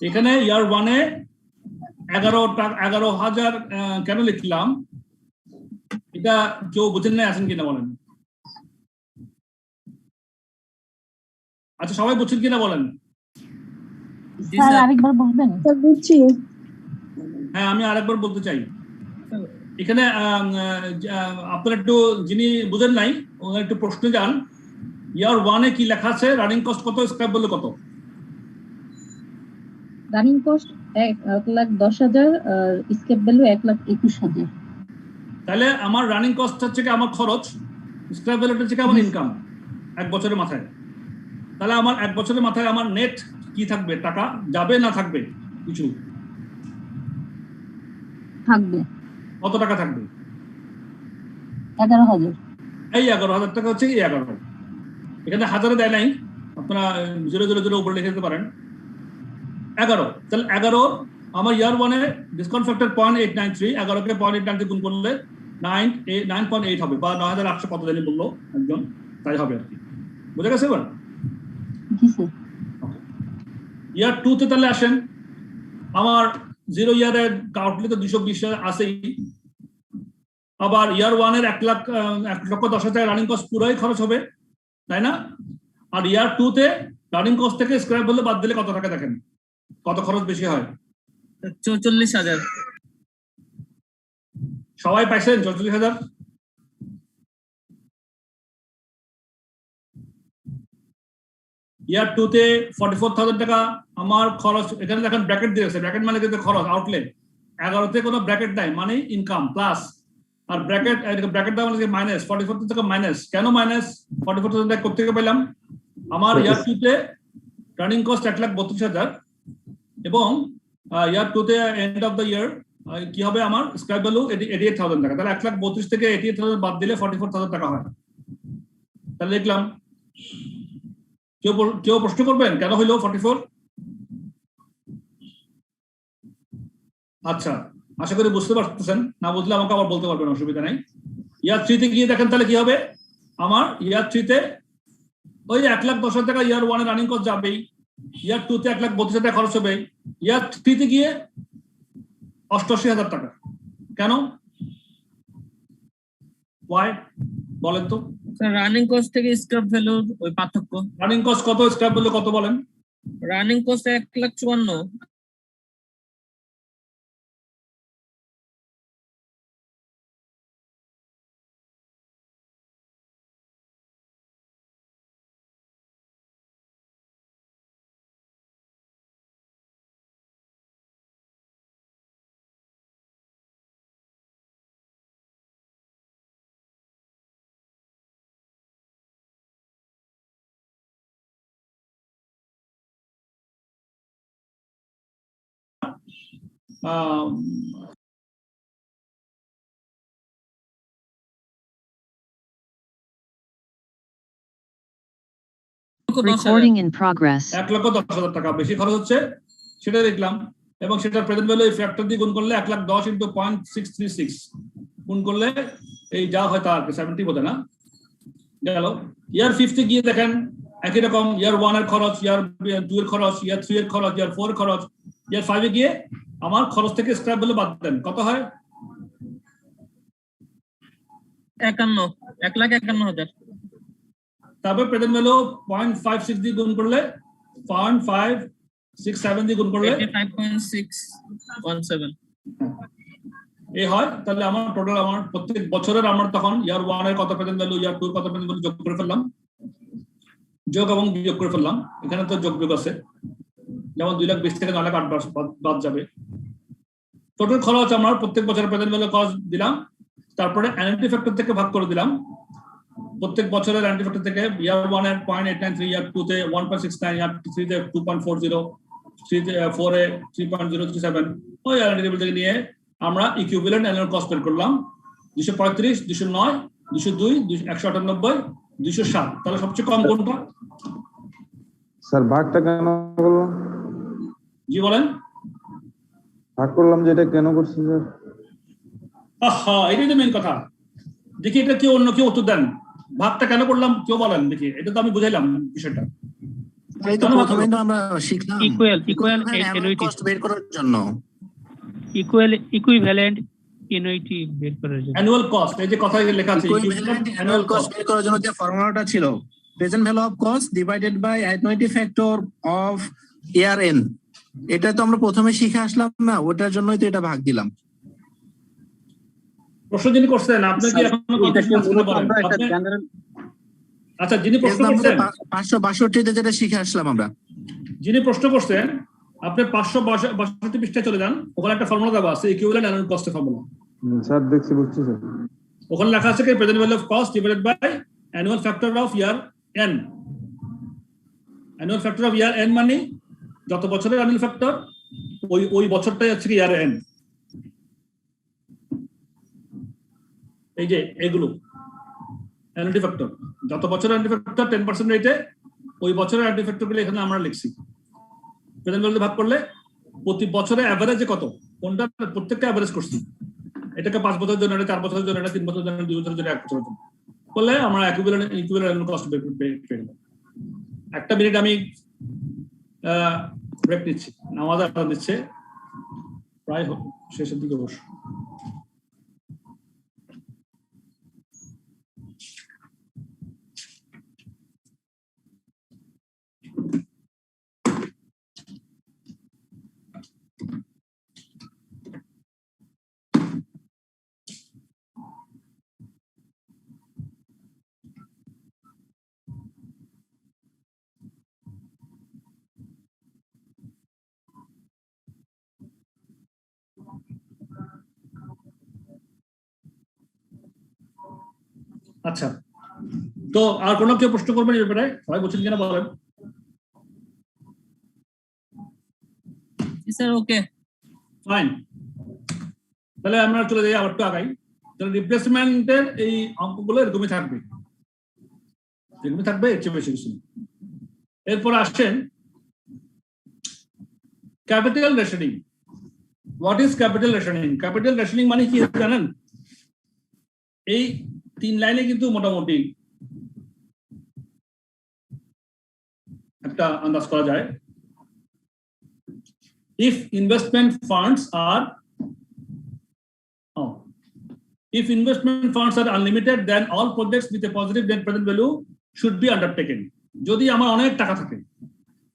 এখানে ইয়ার 1 এ 11,000 কেন লিখলাম এটা কেউ বুঝেন নাই আছেন কিনা বলেন? আচ্ছা সবাই বুঝছেন কিনা বলেন? স্যার আরেকবার বলবেন? স্যার বুঝছি। হ্যাঁ, আমি আরেকবার বলতে চাই। এখানে আপনারা একটু যিনি বুঝেন নাই ওনার একটু প্রশ্ন যান। ইয়ার 1 এ কি লেখা আছে? রানিং কস্ট কত, স্ক্র্যাপ ভ্যালু কত? রানিং কস্ট 1,10,000 আর স্ক্র্যাপ ভ্যালু 1,21,000। তাহলে আমার রানিং কস্ট হচ্ছে কি আমার খরচ, স্ক্র্যাপ ভ্যালুটা হচ্ছে কি আমার ইনকাম এক বছরের মাথায়। তাহলে আমার এক বছরের মাথায় আমার নেট কি থাকবে? টাকা যাবে না থাকবে? কিছু থাকবে। কত টাকা থাকবে? 11,000। এই 11,000 টাকা হচ্ছে এই 11। এখানে হাজারে দেয় নাই, আপনারা 0,0,0 উপরে লিখে দিতে পারেন। 11, তাহলে 11 আমার ইয়ার 1 এ ডিসকাউন্ট ফ্যাক্টর 0.893, 11 কে 0.893 গুণ করলে 9.8 হবে, বা 9,800 কত জানি বললো একজন, তাই হবে আর কি। বুঝে গেছে এবার? জি স্যার। ইয়ার 2 তে তাহলে আসেন। আমার 0 ইয়ারে আউটলে তো 220 আসেই, আবার ইয়ার 1 এর 1,10,000 রানিং কস্ট পুরোই খরচ হবে, তাই না? আর ইয়ার 2 তে রানিং কস্ট থেকে স্ক্র্যাপ ভ্যালু বাদ দিলে কত টাকা দেখেন, কত খরচ বেশি হয়? 44,000। সবাই পাইছেন 44,000? ইয়ার 2 তে 44,000 টাকা আমার খরচ। এখানে দেখেন ব্র্যাকেট দিয়েছে, ব্র্যাকেট মানে কিন্তু খরচ, আউটলেট। 11 তে কোনো ব্র্যাকেট নাই, মানে ইনকাম প্লাস, আর ব্র্যাকেট দেওয়া মানে মাইনাস। 44 টাকা মাইনাস, কেন মাইনাস? 44,000 টাকা কোথা থেকে পেলাম? আমার ইয়ার 2 তে রানিং কস্ট 1,32,000 এবং ইয়ার 2 তে এন্ড অফ দ্য ইয়ার কি হবে আমার স্ক্র্যাপ ভ্যালু 88,000 টাকা। তাহলে 1,32,000 থেকে 88,000 বাদ দিলে 44,000 টাকা হয়। তাহলে লিখলাম। কেউ প্রশ্ন করবেন কেন হইলো 44? আচ্ছা, আশা করি বুঝতে পারতেছেন, না বুঝলে আমাকে আবার বলতে পারবেন, অসুবিধা নাই। ইয়ার 3 তে গিয়ে দেখেন তাহলে কি হবে। আমার ইয়ার 3 তে ওই 1,10,000 টাকা ইয়ার 1 এ রানিং কস্ট যাবেই, ইয়ার 2 তে 1,32,000 টাকা খরচ হবে, ইয়ার 3 তে গিয়ে 88,000 টাকা। কেন? ওয়াই বলেন তো? রানিং কস্ট থেকে স্ক্র্যাপ ভ্যালুর ওই পার্থক্য। রানিং কস্ট কত, স্ক্র্যাপ ভ্যালু কত বলেন? Running cost 1,54,000। Recording in progress. 1,10,০০০ টাকা বেশি খরচ হচ্ছে, সেটা দেখলাম, এবং সেটা প্রেজেন্ট ভ্যালু ফ্যাক্টর দিয়ে গুণ করলে 1,10,000 ইন্টু 0.636 গুণ করলে এই যা হয় তা 70 বোধ না গেল। ইয়ার 50 গিয়ে দেখেন একই রকম, ইয়ার 1 এর খরচ, ইয়ার 2 এর খরচ, ইয়ার 3 এর খরচ, ইয়ার 4 এর খরচ, ইয়ার 5 এ গিয়ে আমার খরচ থেকে স্ক্র্যাপ ভ্যালু বাদ দেন, কত হয়? 1,51,000। তারপর প্রেজেন্ট ভ্যালু 0.56 দিয়ে গুণ করলে 0.567 দিয়ে গুণ করলে 85.617 এই হয়। তাহলে আমার টোটাল আমার প্রত্যেক বছরের আমার তখন ইয়ার 1 এর কত প্রেজেন্ট ভ্যালু, ইয়ার 2 এর কত প্রেজেন্ট ভ্যালু যোগ করে ফেললাম, যোগ এবং বিয়োগ করে ফেললাম। এখানে তো যোগ বিয়োগ আছে, যেমন 2,20,000 থেকে 9,08,000 বাদ যাবে। টোটাল খরচ আমার প্রত্যেক বছরের প্রেজেন্ট ভ্যালু খরচ দিলাম, তারপরে অ্যানুইটি ফ্যাক্টর থেকে ভাগ করে দিলাম। প্রত্যেক বছরের অ্যানুইটি ফ্যাক্টর থেকে ইয়ার 1 এর 0.893, ইয়ার 2 তে 1.69, ইয়ার 3 তে 2.40, 3 তে 4 এ 3.037, ওই অ্যানুইটি টেবিল থেকে নিয়ে আমরা ইকুইভ্যালেন্ট অ্যানুয়াল কস্ট বের করলাম 235, 209, 202, 198, 207। তাহলে সবচেয়ে কম কোনটা? স্যার ভাগটা কেন করলাম? জি বলেন। ভাগ করলাম যে এটা কেন করছি স্যার? এটাই তো মেইন কথা। দেখি এটা কেউ অন্য কেউ উত্তর দেন, ভাগটা কেন করলাম কেউ বলেন দেখি। এটা তো আমি বুঝাইলাম বিষয়টা। এই তো প্রথমে তো আমরা শিখলাম ইকুয়াল কস্ট বের করার জন্য, ইকুইভ্যালেন্ট অ্যানুইটি বের করার জন্য, অ্যানুয়াল কস্ট, এই যে কথা লেখা আছে ইকুইভ্যালেন্ট অ্যানুয়াল কস্ট বের করার জন্য যে ফর্মুলাটা ছিল present value of cost divided by annuity factor of year n, এটা তো আমরা প্রথমে শিখে আসলাম না, ওটার জন্যই তো এটা ভাগ দিলাম। প্রশ্ন যিনি করছেন আপনি কি এখনো বলেন? আচ্ছা, যিনি প্রশ্ন করছেন 562 তে যেটা শিখে আসলাম আমরা, যিনি প্রশ্ন করছেন আপনি 562 পৃষ্ঠায় চলে যান, ওখানে একটা ফর্মুলা দেওয়া আছে ইকুইভ্যালেন্ট অ্যানুয়াল কস্টের ফর্মুলা। স্যার দেখছি, বুঝছি স্যার। ওখানে লেখা আছে কি present value of cost divided by annual factor of year n. Annual factor of year n মানে যত বছরের অ্যানুয়াল ফ্যাক্টর ওই বছরটাই হচ্ছে কি ইয়ার এন। এই যে এগুলো অ্যানুইটি ফ্যাক্টর, যত বছরের অ্যানুইটি ফ্যাক্টর 10% রেটে ওই বছরের অ্যানুইটি ফ্যাক্টর গুলো এখানে আমরা লিখছি। প্রেজেন্ট ভ্যালু ভাগ করলে প্রতি বছরে অ্যাভারেজে কত, কোনটা প্রত্যেকটা অ্যাভারেজ করছি। এটাকে 5 বছরের জন্য, 4 বছরের জন্য, 3 বছরের জন্য, 2 বছরের জন্য, 1 বছরের জন্য করলে আমরা ইকুইভ্যালেন্ট অ্যানুয়াল কস্ট পেয়ে গেলাম। একটা মিনিট আমি ব্রেক নিচ্ছি, নামাজ আদান দিচ্ছে, প্রায় শেষের দিকে বসো। আচ্ছা, তো আর কোনো কেউ প্রশ্ন করবেন এই ব্যাপারে? সবাই বলছেন কিনা বলেন। Sir okay, fine. তাহলে আমরা চলে যাই আবার একটু আগাই। তাহলে রিপ্লেসমেন্টের এই অঙ্কগুলো এরকমই থাকবে, এরকমই থাকবে, এর চেয়ে বেশি কিছু। এরপর আসছেন capital rationing. What is capital rationing? Capital rationing মানে কি জানেন? এই 3 লাইনে কিন্তু মোটামুটি একটা আন্দাজ করা যায়। If investment funds are unlimited, then all projects with a positive net present value should be undertaken. যদি আমার অনেক টাকা থাকে,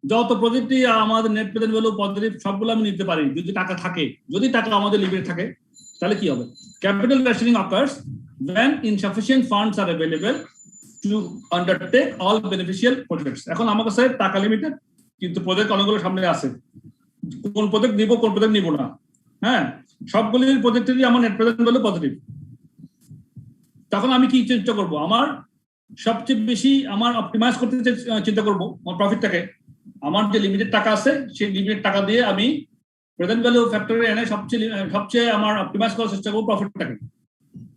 যত প্রজেক্টই আমাদের নেট প্রেজেন্ট ভ্যালু পজিটিভ সবগুলো আমি নিতে পারি যদি টাকা থাকে। যদি টাকা আমাদের লিমিট থাকে তাহলে কি হবে? Capital rationing occurs when insufficient funds are available to undertake all beneficial projects. এখন আমার কাছে টাকা লিমিটেড, কিন্তু প্রজেক্ট অনেকগুলো সামনে আছে, কোন প্রজেক্ট নিব কোন প্রজেক্ট নিব না, হ্যাঁ, সবগুলির প্রজেক্টেরই আমার নেট প্রেজেন্ট ভ্যালু পজিটিভ। তখন আমি কি চিন্তা করব? আমার সবচেয়ে বেশি আমার অপটিমাইজ করতে চিন্তা করব আমার প্রফিটটাকে। আমার যে লিমিটেড টাকা আছে সেই লিমিটেড টাকা দিয়ে আমি প্রেজেন্ট ভ্যালু ফ্যাক্টরে এনে সবচেয়ে আমার অপটিমাইজ করার চেষ্টা করবো প্রফিটটাকে,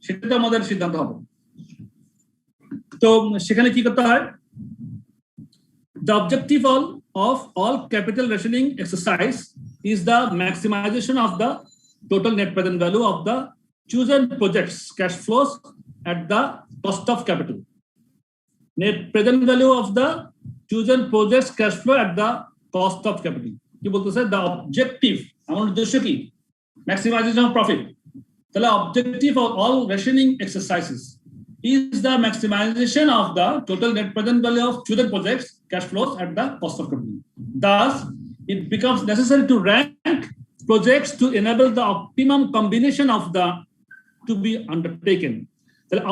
সেটা আমাদের সিদ্ধান্ত হবে। তো সেখানে কি করতে হয়, the objective of all capital rationing exercise is the maximization of the total net present value of the chosen project's cash flows at the cost of capital. Net present value of the chosen project's cash flow at the cost of capital. কি বলতেছে, the objective, আমার উদ্দেশ্য কি, maximization of profit। তাহলে objective of all rationing exercises is the maximization of the total net present value of chosen projects cash flows at the cost of capital. Thus, it becomes necessary to rank projects to enable the optimum combination of the to be undertaken. তাহলে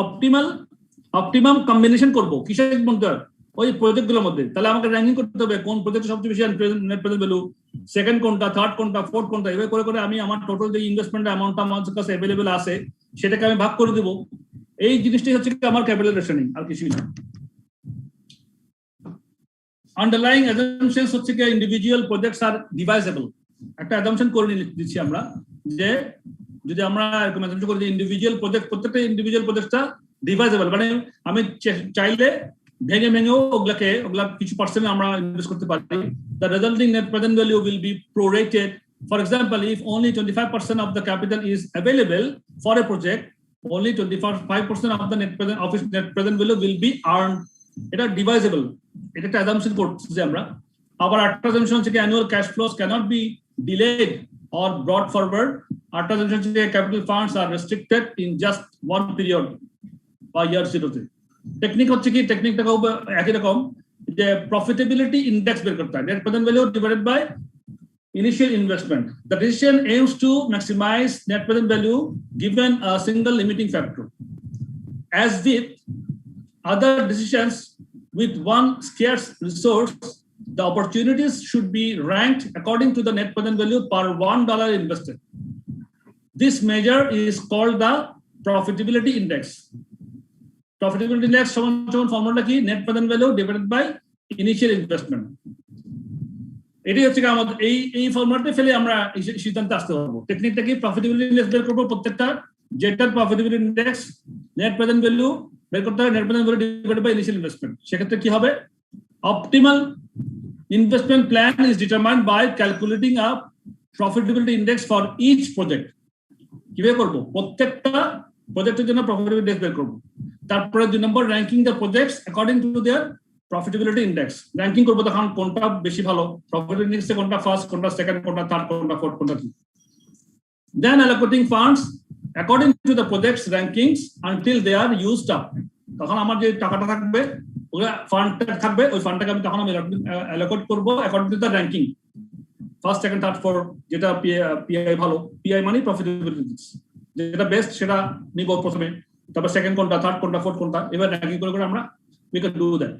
optimum combination করব কিসের মধ্যে, ওই প্রজেক্টগুলোর মধ্যে। তাহলে আমাকে ranking করতে হবে কোন প্রজেক্টে সবচেয়ে বেশি নেট প্রেজেন্ট ভ্যালু, সেকেন্ড কোনটা, থার্ড কোনটা, ফোর্থ কোনটা, এভাবে করে করে আমি আমার টোটাল যে ইনভেস্টমেন্ট অ্যামাউন্টটা আমার কাছে অ্যাভেলেবল আছে সেটাকে আমি ভাগ করে দেবো। এই জিনিসটাই হচ্ছে আমার ক্যাপিটাল রেশনিং, আর কিছুই না। আন্ডারলাইং অ্যাজাম্পশনস হচ্ছে কি ইন্ডিভিজুয়াল প্রজেক্টস আর ডিভাইজেবল। একটা অ্যাজাম্পশন করে দিচ্ছি আমরা যে যদি আমরা এরকম অ্যাজাম্পশন করি যে ইন্ডিভিজুয়াল প্রজেক্ট, প্রত্যেকটা ইন্ডিভিজুয়াল প্রজেক্টটা ডিভাইজেবল, মানে আমি চাইলে ভেঙেও ওগুলা কিছু পার্সেন্ট আমরা ইনভেস্ট করতে পারি। The resulting net present value will be prorated. For example, if only 25% of the capital is available for a project, only 25% of the net present value will be earned. এটা divisible, এটা একটা assumption করছি আমরা। আবার একটা assumption হচ্ছে annual cash flows cannot be delayed or brought forward. একটা assumption হচ্ছে capital funds R restricted in just one period বা ইয়ার জিরোতে। টেকনিক হচ্ছে কি, টেকনিকটাও একই রকম, যে প্রফিটেবিলিটি ইন্ডেক্স বের করতে হয়, net present value divided by initial investment. The decision aims to maximize net present value given a single limiting factor. As with other decisions with one scarce resource, the opportunities should be ranked according to the net present value per $1 invested. This measure is called the profitability index. Profitability index সমান ফর্মুলাটা কি, net present value divided by initial investment. এটাই হচ্ছে আমাদের এই ফর্মুলাটা ফেলে আমরা সিদ্ধান্তে আসতে পারবো। টেকনিকটা কি, প্রফিটেবিলিটি ইন্ডেক্স বের করবো প্রত্যেকটা, যেটার profitability index net present value বের করতে হবে, net present value divided by initial investment. সেক্ষেত্রে কি হবে, optimal investment plan is determined by calculating a profitability index for each project. কিভাবে করবো, প্রত্যেকটা প্রজেক্টের জন্য প্রফিটেবিলিটি ইন্ডেক্স বের করবো। তারপরে 2 নম্বর, ranking the projects according to their profitability index. Ranking করবো তখন কোনটা বেশি ভালো, প্রফিটেবিলিটি ইন্ডেক্সে কোনটা ফার্স্ট, কোনটা সেকেন্ড, কোনটা থার্ড, কোনটা ফোর্থ, কোনটা কি। Then allocating funds according to the projects rankings until they are used up. তখন আমার যে টাকাটা থাকবে, ওগুলা ফান্ডটা থাকবে, ওই ফান্ডটাকে আমি তখন অ্যালোকেট করবো according to the ranking, first, second, third, fourth, যেটা পিআই ভালো, পিআই মানে প্রফিটেবিলিটি ইন্ডেক্স, যেটা বেস্ট সেটা নিব প্রথমে, তারপর সেকেন্ড কোনটা, থার্ড কোনটা, ফোর্থ কোনটা, এবার র্যাঙ্কিং করে করে আমরা we can do that.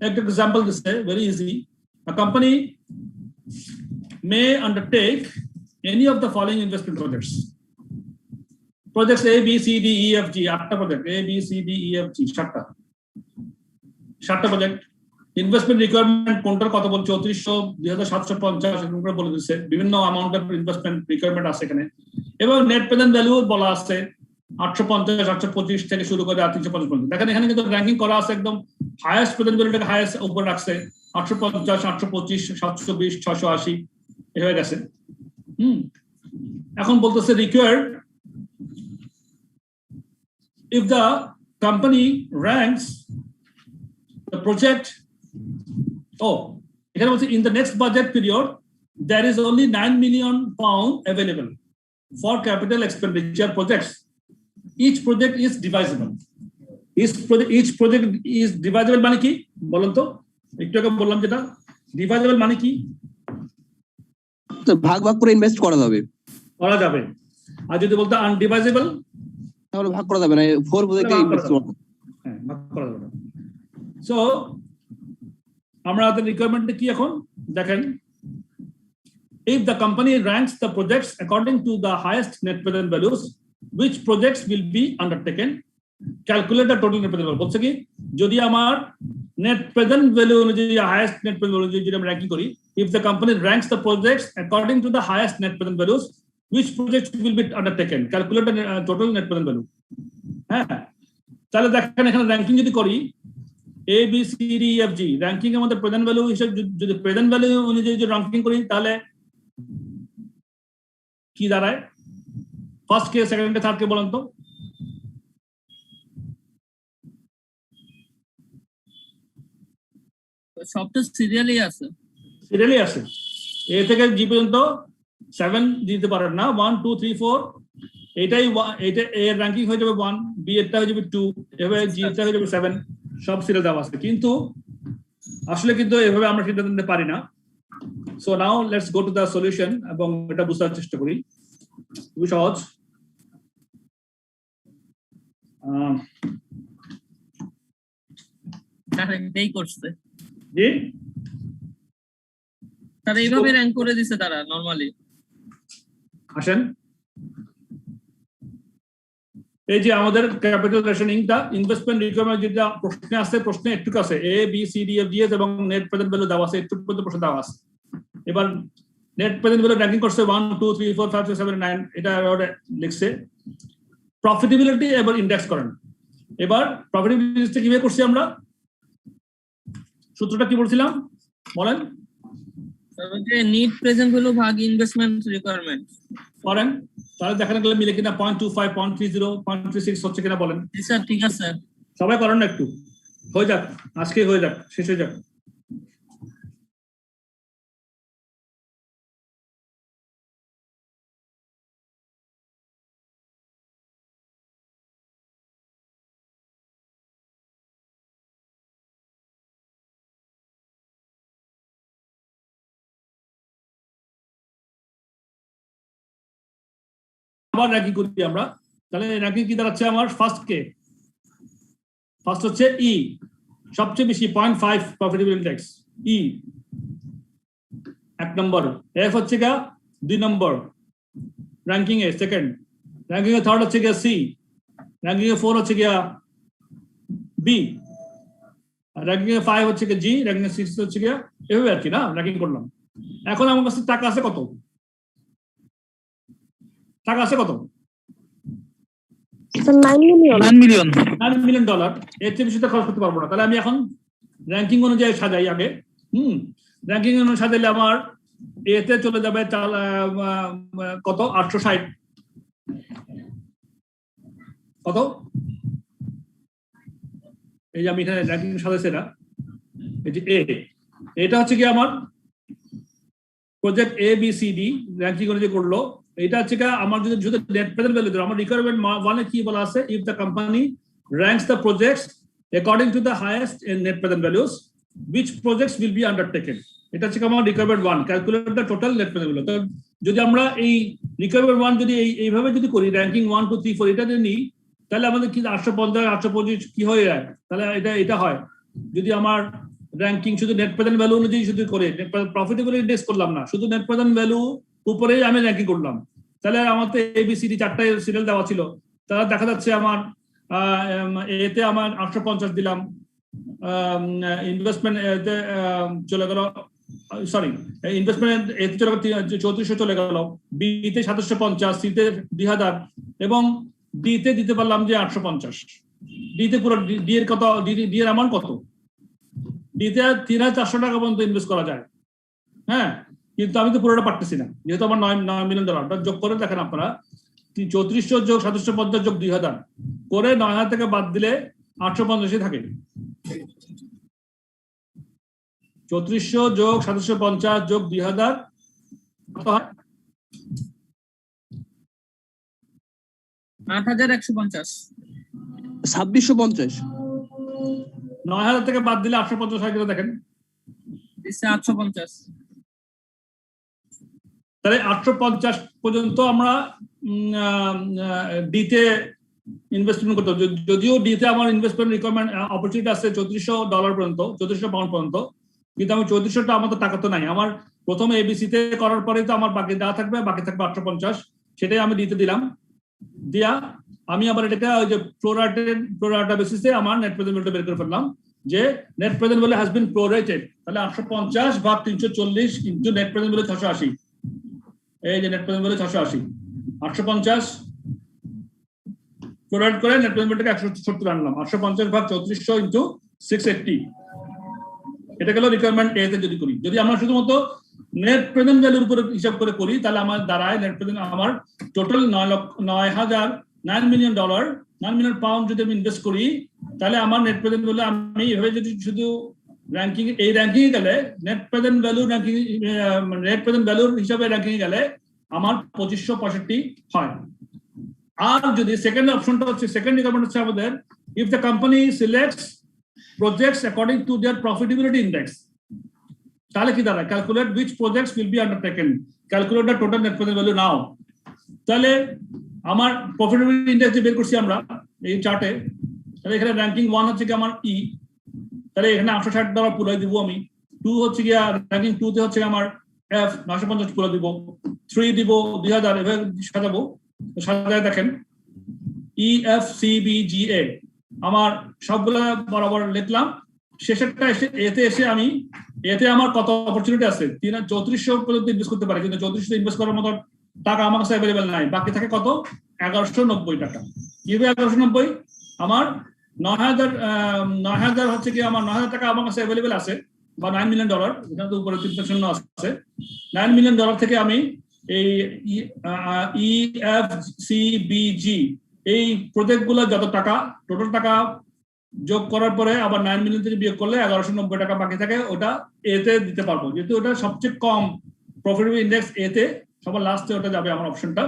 An example is very easy. A company may undertake any of the following investment projects. Projects A, B, C, D, E, F, G. 8টা project A, B, C, D, E, F, G. 7টা project. Investment requirement কোনটার কথা বলছে, 3400, 2750 এরকম করে বলে দিচ্ছে। বিভিন্ন অ্যামাউন্টের investment requirement আছে এখানে, এবং নেট প্রেজেন্ট ভ্যালু বলা আছে 850, 825 থেকে শুরু করে 350 পর্যন্ত। দেখেন এখানে কিন্তু র্যাঙ্কিং করা আছে, একদম হাইয়েস্ট প্রেজেন্ট ভ্যালুটাকে হাইয়েস্ট উপরে রাখছে, 850, 825, 720, 680 এভাবে গেছে। এখন বলতেছে required if the company ranks the project, এখানে বলছে in the next budget period there is only 9 million pound available for capital expenditure projects. Each project is divisible. Each project is divisible মানে কি বলুন তো, একটু আগে বললাম যেটা divisible মানে কি, তো ভাগ করে ইনভেস্ট করা যাবে। আর যদি বলতে আনডিভাইজেবল তাহলে ভাগ করা যাবে না, 4 প্রজেক্টে ইনভেস্ট করা, হ্যাঁ ভাগ করা যাবে না। সো আমরা আমাদের রিকোয়ারমেন্টটা কি এখন দেখেন, if the company ranks the projects according to the highest net present values, which projects will be undertaken, calculate the total net present value। বলছে কি, যদি আমার net present value অনুযায়ী highest net present value অনুযায়ী যদি আমরা ranking করি, if the company ranks the projects according to the highest net present values, which projects will be undertaken, calculate the total net present value. হ্যাঁ, তাহলে দেখেন এখানে ranking যদি করি A B C D E F G, ranking এর মধ্যে present value হিসেবে যদি প্রেজেন্ট ভ্যালু অনুযায়ী যদি র্যাঙ্কিং করি তাহলে কি দাঁড়ায়? ফার্স্ট কে, সেকেন্ড কে, থার্ড কে বলেন তো? সব তো সিরিয়ালি আছে। সিরিয়ালি আছে। এ থেকে জি পর্যন্ত 7 দিতে পারেন না, 1 2 3 4, এইটা এ এর র্যাঙ্কিং হয়ে যাবে 1, বি এরটা হয়ে যাবে 2, এভাবে জি এরটা হয়ে যাবে 7, সব সিরিয়াল দেওয়া আছে। কিন্তু আসলে কিন্তু এভাবে আমরা সিদ্ধান্ত নিতে পারি না। So now let's go to the solution এবং এটা বুঝার চেষ্টা করি। খুবই সহজ। এটাই করছে জি তারা এইভাবে র্যাঙ্ক করে দিছে তারা নরমালি। আসেন, এই যে আমাদের ক্যাপিটাল রেশনিংটা ইনভেস্টমেন্ট রিকোয়ারমেন্ট যেটা প্রশ্নে আছে, প্রশ্নে একটু আছে A B C D F G S এবং নেট প্রেজেন্ট ভ্যালু দেওয়া আছে, একটু পর্যন্ত প্রশ্ন দেওয়া আছে। এবার নেট প্রেজেন্ট ভ্যালু র্যাঙ্কিং করছে 1 2 3 4 5 6 7 9, এটা লিখছে। প্রফিটেবিলিটি এবার ইন্ডেক্স করেন। এবার প্রফিটেবিলিটি কিভাবে করছি আমরা? সূত্রটা কি বলছিলাম বলেন? নিট প্রেজেন্ট ভ্যালু ভাগ ইনভেস্টমেন্ট রিকোয়ারমেন্ট করেন, তাহলে দেখা গেলে মিলে কিনা 0.25 0.30 0.36 হচ্ছে কিনা বলেন? স্যার ঠিক আছে, সবাই করেন না একটু, হয়ে যাক, আজকে হয়ে যাক, শেষ হয়ে যাক। আবার র্যাঙ্কিং করি আমরা, তাহলে র্যাঙ্কিং কি দাঁড়াচ্ছে আমার? ফার্স্ট হচ্ছে ই, সবচেয়ে বেশি 0.5 প্রফিটেবল ইন্ডেক্স ই 1 নম্বর, এফ হচ্ছে গা 2 নম্বর র্যাঙ্কিং এ, সেকেন্ড র্যাঙ্কিং এ, থার্ড হচ্ছে গিয়া সি, র্যাঙ্কিং এ 4 হচ্ছে গিয়া বি, র্যাঙ্কিং এ 5 হচ্ছে গিয়া জি, র্যাঙ্কিং এ 6 হচ্ছে গিয়া, এভাবে আর কি না র্যাঙ্কিং করলাম। এখন আমার কাছে টাকা আছে কত? টাকা আছে কত? $9 মিলিয়ন। এর চেয়ে বেশি তো খরচ করতে পারবো না। তাহলে আমি এখন র্যাঙ্কিং অনুযায়ী সাজাই আগে। র্যাঙ্কিং অনুযায়ী সাজাইলে আমার এতে চলে যাবে কত? 860। কত? এই যে আমি এখানে র্যাঙ্কিং সাজাইছি না, এই যে এটা হচ্ছে কি আমার প্রজেক্ট এ বি সি ডি র্যাঙ্কিং অনুযায়ী করলো। এটা হচ্ছে আমার যদি নেট প্রেজেন্ট ভ্যালু ধরো, আমার রিকোয়ারমেন্ট 1 এ কি বলা আছে? If the company ranks the projects according to the highest in net present values, which projects will be undertaken. এটা হচ্ছে আমার requirement 1, calculate the total net present value. তো যদি আমরা এই রিকোয়ারমেন্ট 1 যদি এইভাবে যদি করি, র্যাঙ্কিং 1 2 3 4 এটা যদি নিই, তাহলে আমাদের কি 850 825 কি হয়ে যায়? তাহলে এটা হয় যদি আমার র্যাঙ্কিং শুধু নেট প্রেজেন্ট ভ্যালু অনুযায়ী শুধু করে, প্রফিটেবিলিটি ইন্ডেক্স করলাম না, শুধু নেট প্রেজেন্ট ভ্যালু উপরেই আমি র্যাঙ্কিং করলাম, তাহলে আমার তো এবিসিডি 4টা সিরিয়াল দেওয়া ছিল। তাহলে দেখা যাচ্ছে আমার এতে আমার 850 দিলাম, ইনভেস্টমেন্ট এতে চলে গেল, সরি ইনভেস্টমেন্ট এতে চলে গেল 3400 চলে গেল, বিতে 750, সিতে 2000 এবং ডিতে দিতে পারলাম যে 850। ডিতে পুরো ডি এর কত? ডি এর অ্যামাউন্ট কত? ডিতে 3400 টাকা পর্যন্ত ইনভেস্ট করা যায়। হ্যাঁ, কিন্তু আমি তো পুরোটা পারতেছি না, যেহেতু আমার $9 মিলিয়ন যোগ করে দেখেন আপনারা, 3400 যোগ 750 যোগ 2000 করে 9000 থেকে বাদ দিলে 850 থাকে। 3400 যোগ 750 যোগ 2000 কত হয়? 8150। 2650। 9000 থেকে বাদ দিলে 850 হয় কিনা দেখেন। 850। তাহলে 850 পর্যন্ত আমরা ডিতে ইনভেস্টমেন্ট করতে হবে। যদিও ডিতে আমার ইনভেস্টমেন্ট রিকোয়ারমেন্ট অপরচুনিটি আছে $3400 পর্যন্ত, 3400 পাউন্ড পর্যন্ত, কিন্তু আমি 3400টা আমার তো টাকা তো নাই। আমার প্রথমে এবিসিতে করার পরেই তো আমার বাকি দেওয়া থাকবে, বাকি থাকবে 850, সেটাই আমি ডিতে দিলাম। দিয়া আমি আবার এটাকে ওই যে প্রোরাটা বেসিসে আমার নেট প্রেজেন্ট ভ্যালু বের করে ফেললাম। যে net present value has been prorated, তাহলে 850 ভাগ 340 ইনটু নেট প্রেজেন্ট ভ্যালু 680। এই যে নেট প্রেজেন্ট ভ্যালু 680, 850 প্রোরেট করে নেট প্রেজেন্ট ভ্যালুটাকে 170 আনলাম, 850 ভাগ 3400 ইনটু 680। এটা গেল রিকোয়ারমেন্ট এ তে যদি করি। যদি আমরা শুধুমাত্র নেট প্রেজেন্ট ভ্যালুর উপর হিসাব করে করি তাহলে আমার দাঁড়ায় নেট প্রেজেন্ট আমার total 9 million dollar, 9 million pound যদি আমি ইনভেস্ট করি তাহলে আমার নেট প্রেজেন্ট ভ্যালু, আমি এভাবে যদি শুধু র্যাঙ্কিং এই র্যাঙ্কিং এ গেলে net present value ranking, net present ভ্যালুর হিসাবে র্যাঙ্কিং এ গেলে আমার 2565 হয়। আর যদি সেকেন্ড অপশনটা হচ্ছে, সেকেন্ড রিকোয়ারমেন্ট হচ্ছে আমাদের, if the company সিলেক্টস projects according to their profitability index, তাহলে কি দাঁড়ায়, calculate which projects will be undertaken, calculate the total net present value now। তাহলে আমার প্রফিটেবিলিটি ইন্ডেক্স যে বের করছি আমরা এই চার্টে, তাহলে এখানে র্যাঙ্কিং 1 হচ্ছে কি আমার ই, তাহলে এখানে 860 ডলার পুরো দিব আমি। 2 হচ্ছে কি র্যাঙ্কিং 2 তে হচ্ছে আমার এফ 950 পুরো দিব, 3 দিব 2000, এভাবে সাজাবো। সাজায় দেখেন ই এফ সি বি জি এ আমার সবগুলা বরাবর লিখলাম। শেষেরটা এসে এতে এসে আমি এতে আমার কত অপরচুনিটি আছে, 3400 পর্যন্ত ইনভেস্ট করতে পারি, কিন্তু 3400 ইনভেস্ট করার মতো টাকা আমার কাছে অ্যাভেলেবেল নাই। বাকি থাকে কত, 1190 টাকা। কিভাবে 1190, আমার 9000 হচ্ছে কি আমার 9000 টাকা আমার কাছে অ্যাভেলেবেল আছে, বা 9 মিলিয়ন ডলার, এখানে তো উপরে 3 শূন্য আছে। 9 মিলিয়ন ডলার থেকে আমি এই ই এফ সি বি জি এই প্রজেক্ট গুলো যত টাকা, টোটাল টাকা যোগ করার পরে আবার 9 মিলিয়ন থেকে বিয়োগ করলে 1190 টাকা বাকি থাকে, ওটা এতে দিতে পারবো, যেহেতু ওটা সবচেয়ে কম প্রফিটেবল ইন্ডেক্স এতে, সবার লাস্টে ওটা যাবে আমার অপশনটা।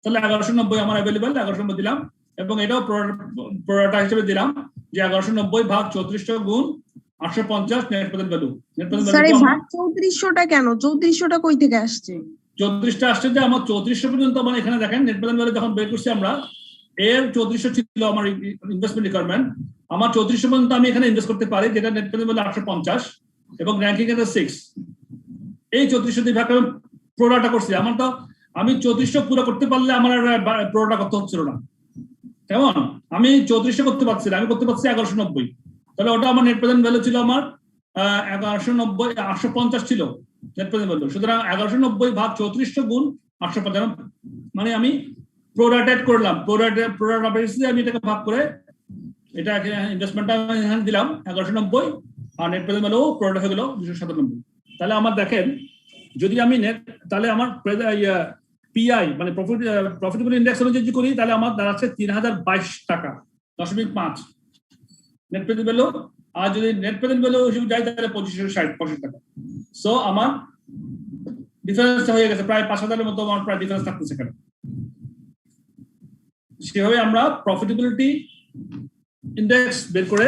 তাহলে 1190 আমার অ্যাভেলেবেল, 1190 দিলাম, এবং এটাও প্রোডাক্ট হিসেবে দিলাম যে 1190 ভাগ 3400 গুণ 850 net present value. Net present sir এই ভ্যালু ভাগ 3400টা কেন, 3400টা কই থেকে আসছে? 34টা আসছে যে আমার 3400 পর্যন্ত, মানে এখানে দেখেন নেট প্রেজেন্ট ভ্যালু যখন বের করছি আমরা, এর 3400 ছিল আমার ইনভেস্টমেন্ট রিকোয়ারমেন্ট, আমার 3400 পর্যন্ত আমি এখানে ইনভেস্ট করতে পারি, যেটা নেট প্রেজেন্ট ভ্যালু 850 এবং র্যাঙ্কিং এর 6। এই 3400 দিয়ে ভাগ করে প্রোডাক্টটা করছি। আমার তো আমি 3400 পুরো করতে পারলে আমার প্রোডাক্ট করতে হচ্ছিল না, কেমন আমি 3400 করতে পারছি না, আমি করতে পারছি 1190। তাহলে ওটা আমার নেট প্রেজেন্ট ভ্যালু ছিল আমার 1190, 850 ছিল নেট প্রেজেন্ট ভ্যালু। সুতরাং 1190 ভাগ 3400 গুণ 850, মানে আমি প্রোডাক্ট করলাম, প্রোডাক্ট বেসিসে আমি এটাকে ভাগ করে এটা ইনভেস্টমেন্টটা এখানে দিলাম 1190, আর নেট প্রেজেন্ট ভ্যালু প্রোডাক্ট হয়ে গেল 297। তাহলে আমার দেখেন যদি আমি নেট, তাহলে আমার পিআই মানে প্রফিটেবল ইন্ডেক্স অনুযায়ী করি, তাহলে আমার দাঁড়াচ্ছে 3022 টাকা 0.5 নেট প্রেজেন্ট ভ্যালু। আর যদি নেট প্রেজেন্ট ভ্যালু হিসেবে যাই তাহলে 2560 টাকা। সো আমার ডিফারেন্স হয়ে গেছে প্রায় 5000 এর মতো, আমার প্রায় ডিফারেন্স থাকতেছে এখানে। সেভাবে আমরা প্রফিটেবিলিটি ইন্ডেক্স বের করে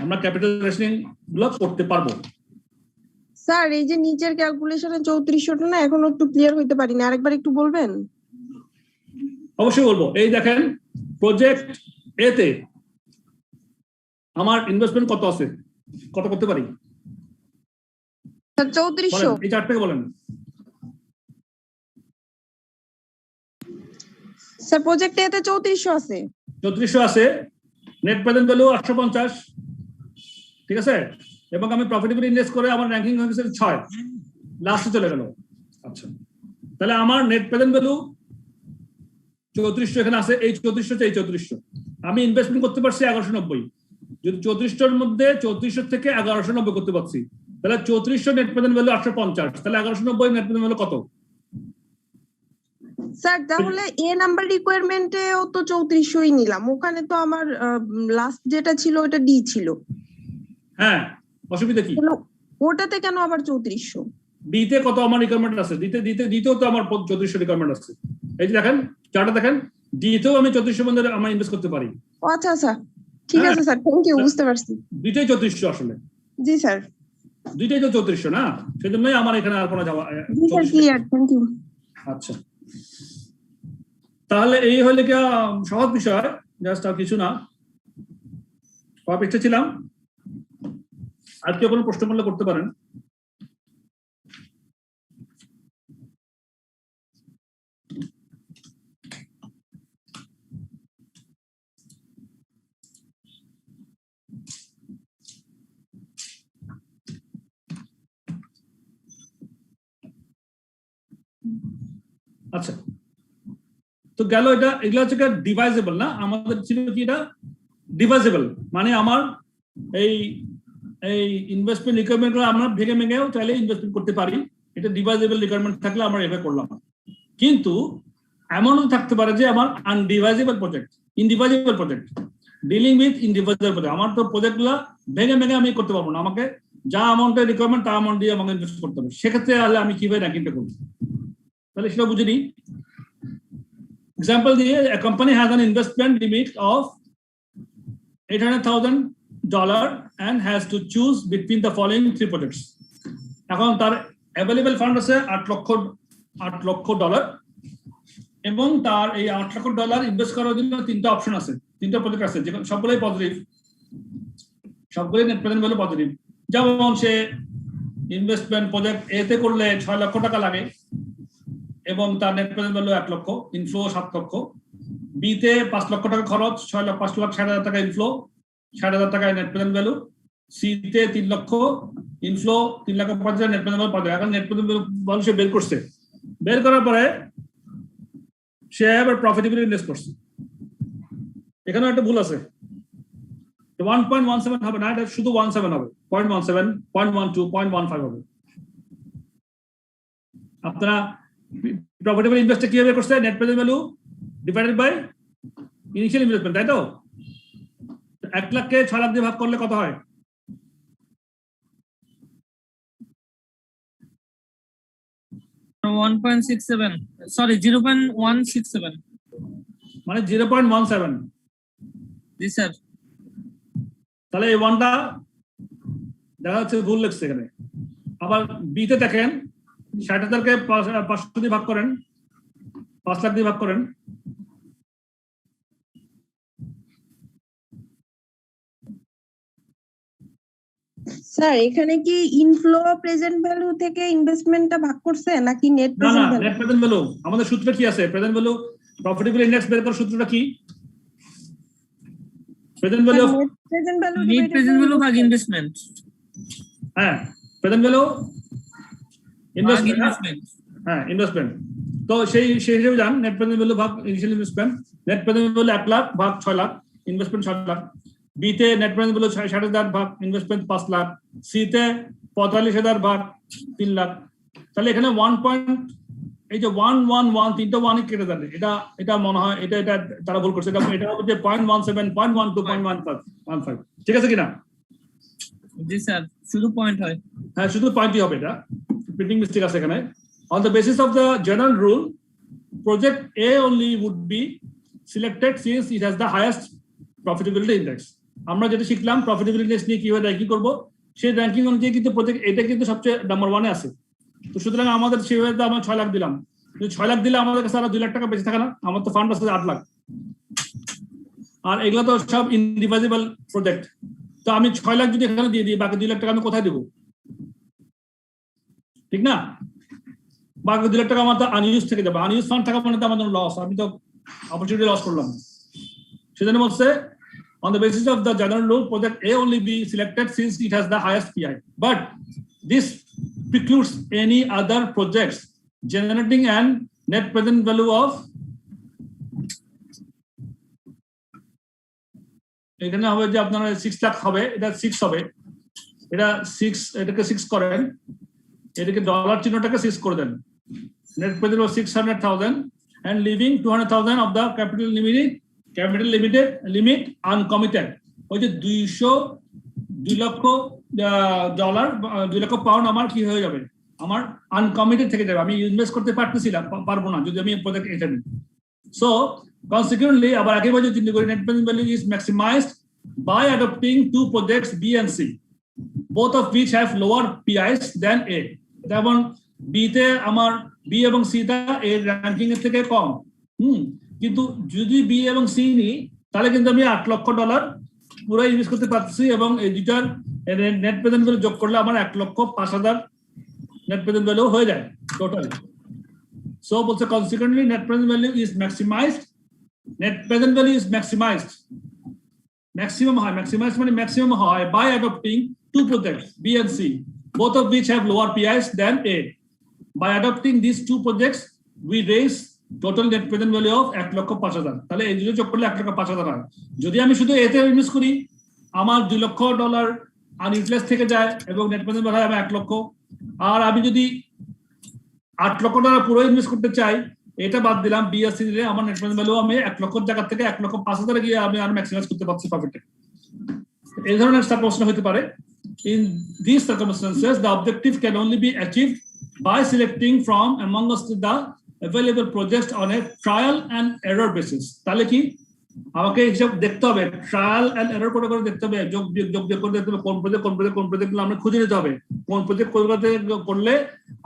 আমরা ক্যাপিটাল রেশনিং গুলো করতে পারবো। স্যার এই যে নিচের ক্যালকুলেশনে 3400টা না এখনো একটু ক্লিয়ার হইতে পারিনি, আরেকবার একটু বলবেন? অবশ্যই বলবো। এই দেখেন প্রজেক্ট এ তে আমার ইনভেস্টমেন্ট কত আছে, কত করতে পারি? স্যার 3400। এই চার্ট থেকে বলেন। স্যার প্রজেক্ট এ তে 3400 আছে। 3400 আছে, নেট প্রেজেন্ট ভ্যালু 850, ঠিক আছে, এবং আমি প্রফিটেবল ইনভেস্ট করে আমার র্যাঙ্কিং হয়েছে 6, লাস্টে চলে গেল। আচ্ছা, তাহলে আমার নেট প্রেজেন্ট ভ্যালু 3400 এখানে আছে, এই 3400 এই 3400 আমি ইনভেস্টমেন্ট করতে পারছি 1190। যদি 3400 মধ্যে 3400 থেকে 1190 করতে পারছি, তাহলে 3400 নেট প্রেজেন্ট ভ্যালু 850, তাহলে 1190 নেট প্রেজেন্ট ভ্যালু কত? স্যার তাহলে এ নাম্বার রিকোয়ারমেন্টেও তো 3400ই নিলাম, ওখানে তো আমার লাস্ট যেটা ছিল ওটা ডি ছিল। হ্যাঁ, অসুবিধা কি? ওটাতে কেন আবার 3400? ডিতে কত আমার রিকোয়ারমেন্ট আছে? দিতেও তো আমার 3400 রিকোয়ারমেন্ট আছে। এই যে দেখেন চার্টটা দেখেন, ডিতেও আমি 3400 মধ্যে আমি ইনভেস্ট করতে পারি। আচ্ছা আচ্ছা, ঠিক আছে স্যার, থ্যাংক ইউ, বুঝতে পারছি। দুইটাই 3400 আসলে। জি স্যার, দুইটাই তো 3400 না, সেজন্যই আমার এখানে আর কোনো যাওয়া। জি স্যার, ক্লিয়ার, থ্যাংক ইউ। আচ্ছা, তাহলে এই হলে কি সহজ বিষয়, জাস্ট আর কিছু না। অপেক্ষা ছিলাম, আজকে কোনো প্রশ্ন করলে করতে পারেন। আচ্ছা, তো গেল এটা, এগুলো হচ্ছে ডিভাইজেবল না, আমাদের ছিল কি এটা ডিভাইজেবল, মানে আমার এই ইনভেস্টমেন্ট রিকোয়ারমেন্ট আমরা ভেঙে ভেঙেও চাইলে ইনভেস্টমেন্ট করতে পারি, এটা ডিভাইজেবল রিকোয়ারমেন্ট থাকলে আমরা এভাবে করলাম। কিন্তু এমনও থাকতে পারে যে আমার undivisible project, indivisible project, dealing with indivisible project, আমার তো প্রজেক্টগুলো ভেঙে ভেঙে আমি করতে পারবো না, আমাকে যা অ্যামাউন্টের রিকোয়ারমেন্ট তা অ্যামাউন্ট দিয়ে আমাকে ইনভেস্ট করতে হবে। সেক্ষেত্রে তাহলে আমি কিভাবে র্যাঙ্কিংটা করবো, তাহলে সেটা বুঝে নিই। এক্সাম্পল দিয়ে, a company has an investment limit of $800,000 and has to choose between the following 3 projects. এখন তার অ্যাভেলেবল ফান্ড আছে $8 লক্ষ এবং তার এই $8 লক্ষ ইনভেস্ট করার জন্য 3টা অপশন আছে, 3টা প্রজেক্ট আছে, যেখানে সবগুলোই পজিটিভ, সবগুলোই নেট প্রেজেন্ট ভ্যালু পজিটিভ। যেমন সে ইনভেস্টমেন্ট প্রজেক্ট এ তে করলে $6 লক্ষ লাগে এবং তার নেট প্রেজেন্ট ভ্যালু 1 লক্ষ, ইনফ্লো 7 লক্ষ। বি তে $5 লক্ষ খরচ, 5,60,000 ইনফ্লো, 60,000 টাকায় নেট প্রেজেন্ট ভ্যালু। সি তে 3 লক্ষ, ইনফ্লো 3,50,000, নেট প্রেজেন্ট ভ্যালু 5,000। এখন নেট প্রেজেন্ট ভ্যালু সে বের করছে, বের করার পরে সে আবার প্রফিটেবিলিটি ইনভেস্ট করছে। এখানে একটা ভুল আছে, 1.17 হবে না, এটা শুধু 17 হবে, 0.17, 0.12, 0.15 হবে। আপনারা প্রফিটেবল ইনভেস্ট কিভাবে করছে? Net present value divided by initial investment, তাই তো? 1 লাখকে 6 লাখ দিয়ে ভাগ করলে কত হয়? সরি 0.167, মানে 0.17। জি স্যার। তাহলে এই 1টা দেখা যাচ্ছে ভুল লিখছে এখানে। আবার বি তে দেখেন 60,000কে 500 দিয়ে ভাগ করেন, 5 লাখ দিয়ে ভাগ করেন, স্যার এখানে কি ইনফ্লো প্রেজেন্ট ভ্যালু থেকে ইনভেস্টমেন্টটা ভাগ করছে নাকি নেট না present value? Net present value. আমাদের সূত্র কি আছে? প্রেজেন্ট ভ্যালু প্রফিটেবল ইন্ডেক্স বের করার সূত্রটা কি? Present value of net present value net present value ভাগ ইনভেস্টমেন্ট। হ্যাঁ, প্রেজেন্ট ভ্যালু ইনভেস্টমেন্ট, হ্যাঁ ইনভেস্টমেন্ট। তো সেই হিসেবে যান, নেট প্রেজেন্ট ভ্যালু ভাগ initial investment, net present value 1 lakh ভাগ 6 লাখ, ইনভেস্টমেন্ট 6 লাখ। বি তে নেট প্রেজেন্ট ভ্যালু 60,000 ভাগ ইনভেস্টমেন্ট 5 লাখ। সি তে 45,000 ভাগ 3 লাখ। তাহলে এখানে 1.1 তিনটা 1 কেটে যাবে, এটা মনে হয় এটা তারা ভুল করছে, এটা হবে যে 0.17, 0.12, 0.15। ঠিক আছে কিনা? জি স্যার, শুধু পয়েন্ট হয়। হ্যাঁ, শুধু পয়েন্টই হবে, এটা প্রিন্টিং মিস্টেক আছে এখানে। On the basis of the general rule, project A only would be selected since it has the highest profitability index. আমরা যেটা শিখলাম প্রফিটেবিলিটি ইন্ডেক্স নিয়ে কিভাবে র্যাঙ্কিং করব, সেই র্যাঙ্কিং অনুযায়ী কিন্তু প্রজেক্ট এটা কিন্তু সবচেয়ে নাম্বার 1 এ আছে। তো সুতরাং আমাদের সেভাবে তো আমরা 6 লাখ দিলাম, যদি 6 লাখ দিলে আমাদের কাছে আরো 2 লাখ টাকা বেঁচে থাকে না? আমার তো ফান্ড আছে 8 লাখ, আর এগুলো তো সব ইনডিভাইজেবল প্রজেক্ট। তো আমি 6 লাখ যদি এখানে দিয়ে দিই, বাকি 2 লাখ টাকা আমি কোথায় দেবো? ঠিক না? বাকি 2 লাখ টাকা আমার তো আনইউজ থেকে যাবে, আনইউজ ফান্ড থাকা মানে তো আমার লস, আমি তো অপরচুনিটি লস করলাম। সেজন্য বলছে on the basis of the general rule, project A only be selected since it has the highest PI, but this precludes any other projects generating an net present value of, এখানে হবে যে আপনার 6 লাখ হবে, এটা 6 হবে, এটা 6, এটাকে 6 করেন, এটাকে ডলার চিহ্নটাকে 6 করে দেন, net present of 600,000 and leaving 200,000 of the capital limit uncommitted। ওই যে 2 লক্ষ ডলার, 2 লক্ষ পাউন্ড আমার কি হয়ে যাবে? আমার আনকমিটেড থেকে যাবে, আমি ইনভেস্ট করতে পারবো না যদি আমি প্রজেক্ট এটা নিই। সো কনসিকুয়েন্টলি আবার একইভাবে যদি চিন্তা করি, net present value is maximised by adopting 2 projects B and C, both of which have lower PIs than A। যেমন বি তে আমার বি এবং সি টা এর র্যাঙ্কিং এর থেকে কম, কিন্তু যদি বি এবং সি নিই তাহলে কিন্তু আমি $8 লক্ষ পুরো ইনভেস্ট করতে পারছি, এবং এই দুটার নেট প্রেজেন্ট ভ্যালু যোগ করলে আমার 1,05,000 নেট প্রেজেন্ট ভ্যালু হয়ে যায় টোটাল। সো বলছে consequently net present value is maximised, net present value is maximised, maximum হয়, ম্যাক্সিমাইজ মানে ম্যাক্সিমাম হয় by adopting 2 projects B and C, both of which have lower PIs than A। By adopting these two projects, we raise total net present value of 1,05,000 তাহলে এই দুটো যোগ করলে 1,05,000 হয়। যদি আমি শুধু এতে ইনভেস্ট করি আমার $2,00,000 আনইউটিলাইজ থেকে যায় এবং নেট প্রেজেন্ট ভ্যালু হয় আমার 1 লক্ষ। আর আমি যদি $8,00,000 পুরো ইনভেস্ট করতে চাই, এটা বাদ দিলাম, বিএসসি দিলে আমার নেট প্রেজেন্ট ভ্যালু আমি 1 লক্ষর জায়গা থেকে 1,05,000 গিয়ে আমি আর ম্যাক্সিমাইজ করতে পারছি প্রফিটটা। এই ধরনের একটা প্রশ্ন হতে পারে। In these circumstances, the objective can only be achieved by selecting from amongst the available projects on a trial and error basis. তাহলে কি আমাকে হিসাব দেখতে হবে, ট্রায়াল এন্ড এরর করে করে দেখতে হবে, যোগ বিয়োগ করে দেখতে হবে কোন প্রজেক্ট আমরা খুঁজে নিতে হবে, কোন প্রজেক্ট করলে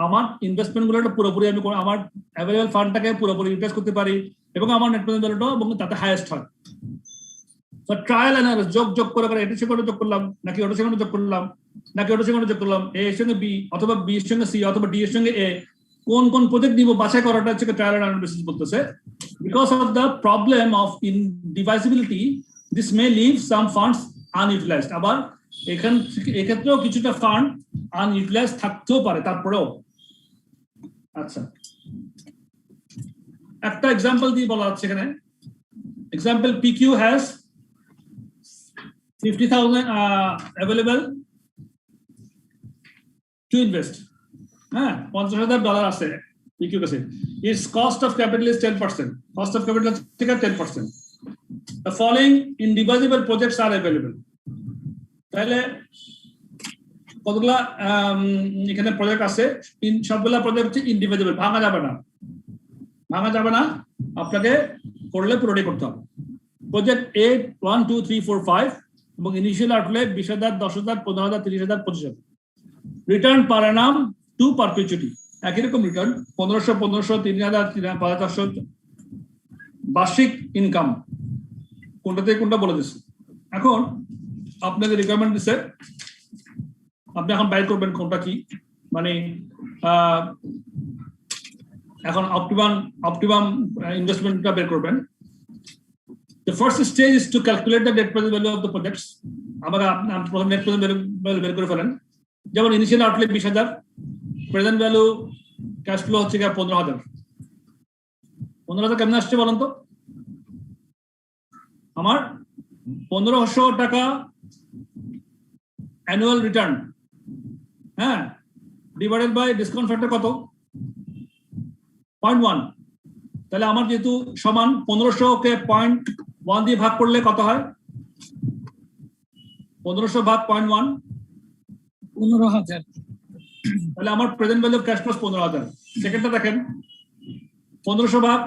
আমার ইনভেস্টমেন্ট গুলো পুরোপুরি আমি আমার অ্যাভেলেবল ফান্ডটাকে পুরোপুরি ইউটিলাইজ করতে পারি এবং আমার নেট প্রেজেন্ট ভ্যালুটা এবং তাতে হাইয়েস্ট হয়। তো ট্রায়াল এন্ড এরর যোগ করে করে এটা সেখানে যোগ করলাম নাকি ওটা সেখানে যোগ করলাম নাকি ওটা সেখানে যোগ করলাম, এ এর সঙ্গে বি অথবা বি এর সঙ্গে সি অথবা ডি এর সঙ্গে এ, কোন কোন প্রজেক্ট নিব বাছাই করাটা হচ্ছে ট্রায়াল এন্ড এরর বেসিস বলতেছে। Because of the problem of indivisibility, this may leave some funds unutilized. আবার এক্ষেত্রেও কিছুটা ফান্ড আনইউটিলাইজড থাকতেও পারে তারপরেও। আচ্ছা, একটা এক্সাম্পল দিয়ে বলা হচ্ছে এখানে। Example, PQ has 50,000 available to invest. হ্যাঁ, $50,000 আছে PQ কাছে। Its cost of capital is 10%. Cost of capital থেকে 10%. The following indivisible projects are available. তাহলে কতগুলা এখানে প্রজেক্ট আছে, সবগুলা প্রজেক্ট হচ্ছে ইনডিভিজুয়াল, ভাঙা যাবে না, আপনাকে করলে পুরোটাই করতে হবে। প্রজেক্ট 8, 1, 2, 3, 4, 5 এবং ইনিশিয়াল আউটলে 20,000, 10,000, 15,000, 30,000, 25,000। রিটার্ন পার অ্যানাম টু পারপেচুইটি, একই রকম রিটার্ন 1,500, 3,000, 5,400 বার্ষিক ইনকাম, কোনটাতে কোনটা বলে দিচ্ছে। এখন আপনাদের রিকোয়ারমেন্ট দিচ্ছে, আপনি এখন বাইর করবেন কোনটা কি, মানে এখন অপটিমাম ইনভেস্টমেন্টটা বের করবেন। The first stage is to calculate the net present value of the projects. আমরা প্রথম নেট প্রেজেন্ট ভ্যালু বের করে ফেলেন। যেমন initial outlay 20,000, present value cash flow হচ্ছে 15,000। 15,000 কেমন আসছে বলেন তো? আমার 1,500 টাকা অ্যানুয়াল রিটার্ন, হ্যাঁ, ডিভাইডেড বাই ডিসকাউন্ট ফ্যাক্টর কত? 0.1। তাহলে আমার যেহেতু সমান 1,500 কে 0.1 দিয়ে ভাগ করলে কত হয়? 1,500 ভাগ 0.1 15,000। তাহলে আমার প্রেজেন্ট ভ্যালু ক্যাশ প্লাস 15,000। সেকেন্ডটা দেখেন, 1,500 ভাগ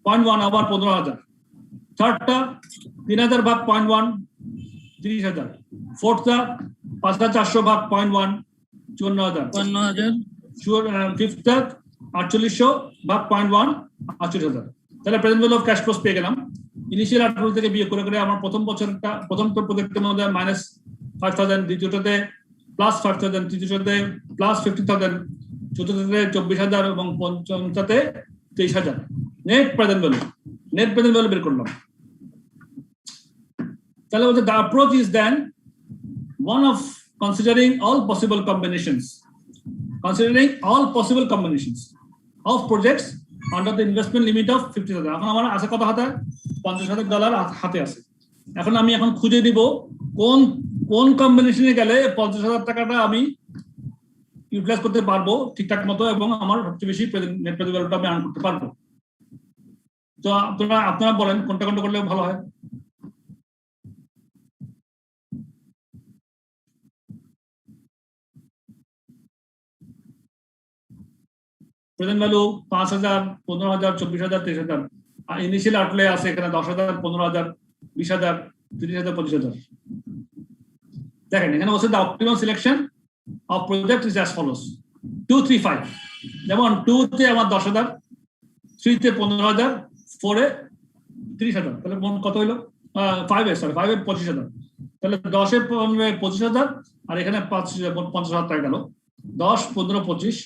0.1 আবার 15,000। থার্ডটা 3,000 ভাগ 0.1 30,000। ফোর্থটা 5,400 ভাগ 0.1 54,000। ফিফথটা 4,800 ভাগ 0.1 48,000। তাহলে present value of cash flows পেয়ে গেলাম। ইনিশিয়াল আউটফ্লো থেকে বিয়োগ করে করে আমার প্রথম প্রজেক্টের মধ্যে -5,000, দ্বিতীয়টাতে +5,000, তৃতীয়টাতে +50,000, চতুর্থটাতে 24,000 এবং পঞ্চমটাতে 23,000। নেট প্রেজেন্ট ভ্যালু বের করলাম। তাহলে বলতে the approach is then one of considering all possible combinations of projects under the investment limit of 50,000. এখন আমার আছে কত হাতে? $50,000 হাতে আছে। এখন আমি খুঁজে দিব কোন কম্বিনেশনে গেলে 50,000 টাকাটা আমি ইউটিলাইজ করতে পারবো ঠিকঠাক মতো এবং আমার সবচেয়ে বেশি নেট প্রেজেন্ট ভ্যালুটা আমি আর্ন করতে পারবো। তো আপনারা বলেন কোনটা করলে ভালো হয়? Present value 5,000, 15,000, 24,000, 23,000। ইনিশিয়াল আউটলে আছে এখানে 10,000, 15,000, 20,000, 30,000, 25,000। দেখেন এখানে বলছে the optimum selection of project is as follows: 2, 3, 5। যেমন 2 তে আমার 10,000, 3 তে 15,000, 4 এ 30,000। তাহলে কত হইলো? 5 এ 25,000। তাহলে 10 এ 25,000 আর এখানে 50,000 টাকা গেল। 10, 15, 25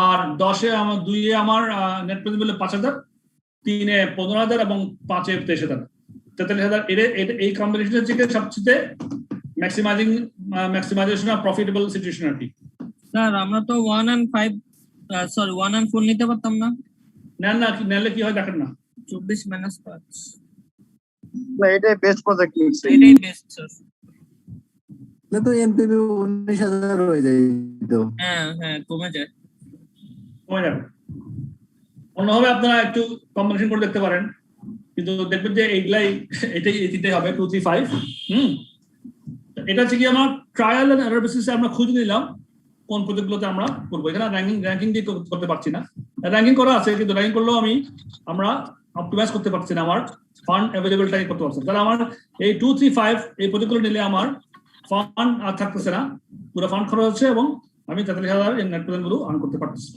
আর 10 এ আমার 2 এ আমার নেট প্রেজেন্ট ভ্যালু 5,000, 3 এ 15,000 এবং 5 এ 23,000। 43,000। এই কম্বিনেশন থেকে সবচেয়ে maximization of profitable situation আর কি। স্যার আমরা তো 1 and 5 সরি 1 and 4 নিতে পারতাম না। নেন না, নিলে কি হয় দেখেন না। 24 minus 5 না এটাই বেস্ট প্রজেক্ট লিখছে। এটাই বেস্ট স্যার। না তো এমপিবি 19,000 হয়ে যায় তো। হ্যাঁ হ্যাঁ কমে যায়। কমে যাবে। অন্যভাবে আপনারা একটু কম্বিনেশন করে দেখতে পারেন, কিন্তু দেখবেন যে এইগুলাই এটাই হবে 2 3 5। এটা হচ্ছে কি আমার ট্রায়াল এন্ড এরর বেসিসে আমরা খুঁজে নিলাম কোন প্রজেক্টগুলোতে আমরা করবো। এখানে র্যাঙ্কিং দিয়ে করতে পারছি না, র্যাঙ্কিং করা আছে কিন্তু র্যাঙ্কিং করলেও আমরা অপটিমাইজ করতে পারছি না, আমার ফান্ড অ্যাভেলেবলটাই করতে পারছি। তাহলে আমার এই 2 3 5 এই প্রজেক্টগুলো নিলে আমার ফান্ড আর থাকতেছে না, পুরো ফান্ড খরচ হচ্ছে এবং আমি 43,000 এর নেট প্রেজেন্ট গুলো আর্ন করতে পারতেছি।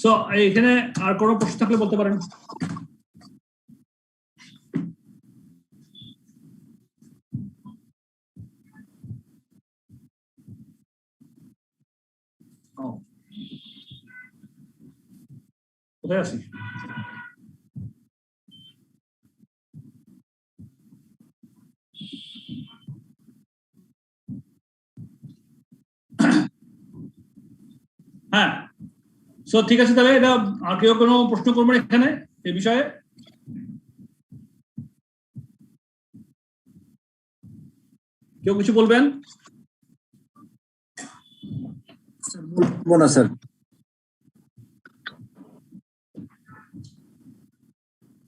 সো এখানে আর কোনো প্রশ্ন থাকলে বলতে পারেন। কোথায় আছি? হ্যাঁ, সো ঠিক আছে, তাহলে এটা আর কেউ কোনো প্রশ্ন করবেন এখানে এই বিষয়ে? কেউ কিছু বলবেন? না স্যার।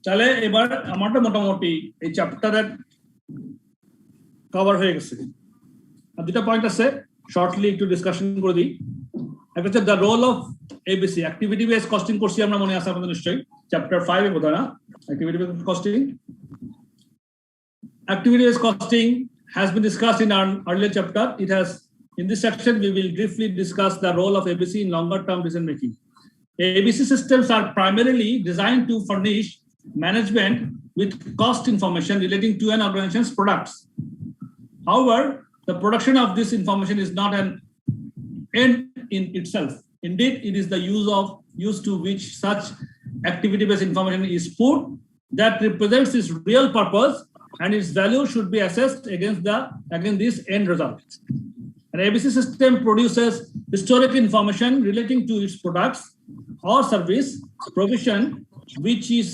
তাহলে এবার আমারটা মোটামুটি এই চ্যাপ্টারের কভার হয়ে গেছে। আর দুটা পয়েন্ট আছে, শর্টলি একটু ডিসকাশন করে দিই। একটা হচ্ছে the role of ABC, activity base costing করছি আমরা, মনে আছে আপনাদের নিশ্চয়ই, চ্যাপ্টার 5 এ বোধহয় না, activity base costing. Activity based costing has been discussed in our earlier chapter. In this section, we will briefly discuss the role of ABC in longer term decision making. ABC systems are primarily designed to furnish management with cost information relating to an organization's products. However, the production of this information is not an end in itself. Indeed, it is the use to which such activity based information is put that represents its real purpose, and its value should be assessed against this end result. An ABC system produces historical information relating to its products or service provision, which is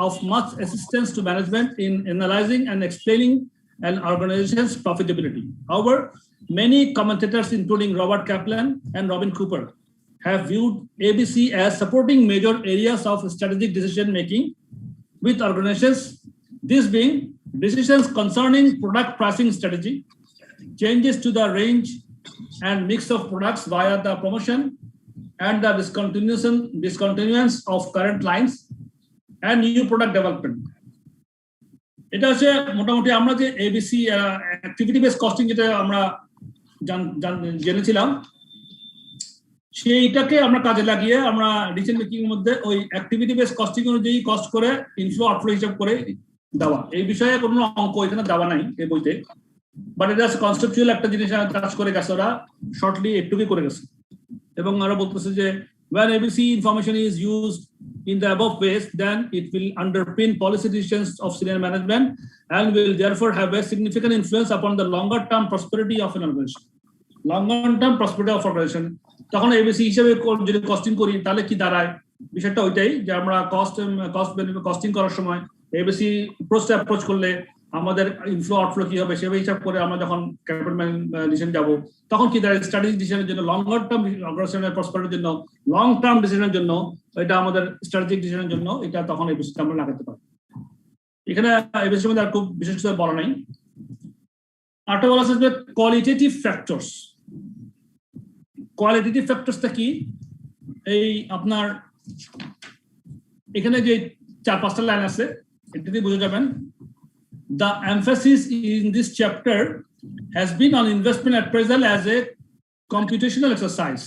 of much assistance to management in analyzing and explaining an organization's profitability. However, many commentators, including Robert Kaplan and Robin Cooper, have viewed ABC as supporting major areas of strategic decision making with organizations, this being decisions concerning product pricing strategy, changes to the range and mix of products via the promotion and the discontinuance of current lines, and new product development. এটা হচ্ছে মোটামুটি আমরা যে ABC activity base costing যেটা আমরা জেনেছিলাম, সেইটাকে আমরা কাজে লাগিয়ে আমরা ডিসিশন মেকিং এর মধ্যে ওই অ্যাক্টিভিটি বেস কস্টিং অনুযায়ী কস্ট করে ইনফ্লো আউটফ্লো হিসাব করে দেওয়া। এই বিষয়ে কোনো অঙ্ক এখানে দেওয়া নাই এই বইতে, বাট এটা কনসেপচুয়াল একটা জিনিস কাজ করে গেছে, ওরা শর্টলি একটুকুই করে গেছে। এবং ওরা বলতেছে যে when ABC information is used in the above ways, then it will underpin policy decisions of senior management and will therefore have a significant influence upon the longer term prosperity of an organization. Longer term prosperity of organization, তখন ABC হিসেবে যদি costing করি তাহলে কি দাঁড়ায়, বিষয়টা ওইটাই যে আমরা কস্টিং করার সময় এবিসি অ্যাপ্রোচ করলে আমাদের ইনফ্লো আউটফ্লো কি হবে সেভাবে হিসাব করে আমরা যখন ক্যাপিটাল ডিসিশন যাব তখন কি দাঁড়ায় স্ট্র্যাটেজিক ডিসিশনের জন্য, লঙ্গার টার্ম অর্গানাইজেশনের প্রসপারিটির জন্য, লং টার্ম ডিসিশনের জন্য, এটা আমাদের স্ট্র্যাটেজিক ডিসিশনের জন্য, এটা তখন এবিসিতে আমরা লাগাতে পারি। এখানে এবিসির মধ্যে আর খুব বিশেষ কিছু বলা নাই। আরেকটা বলা আছে যে কোয়ালিটেটিভ ফ্যাক্টরস। কোয়ালিটেটিভ ফ্যাক্টরসটা কি, এই আপনার এখানে যে 4-5টা লাইন আছে এটা দিয়ে বুঝে যাবেন। The emphasis in this chapter has been on investment appraisal as a computational exercise.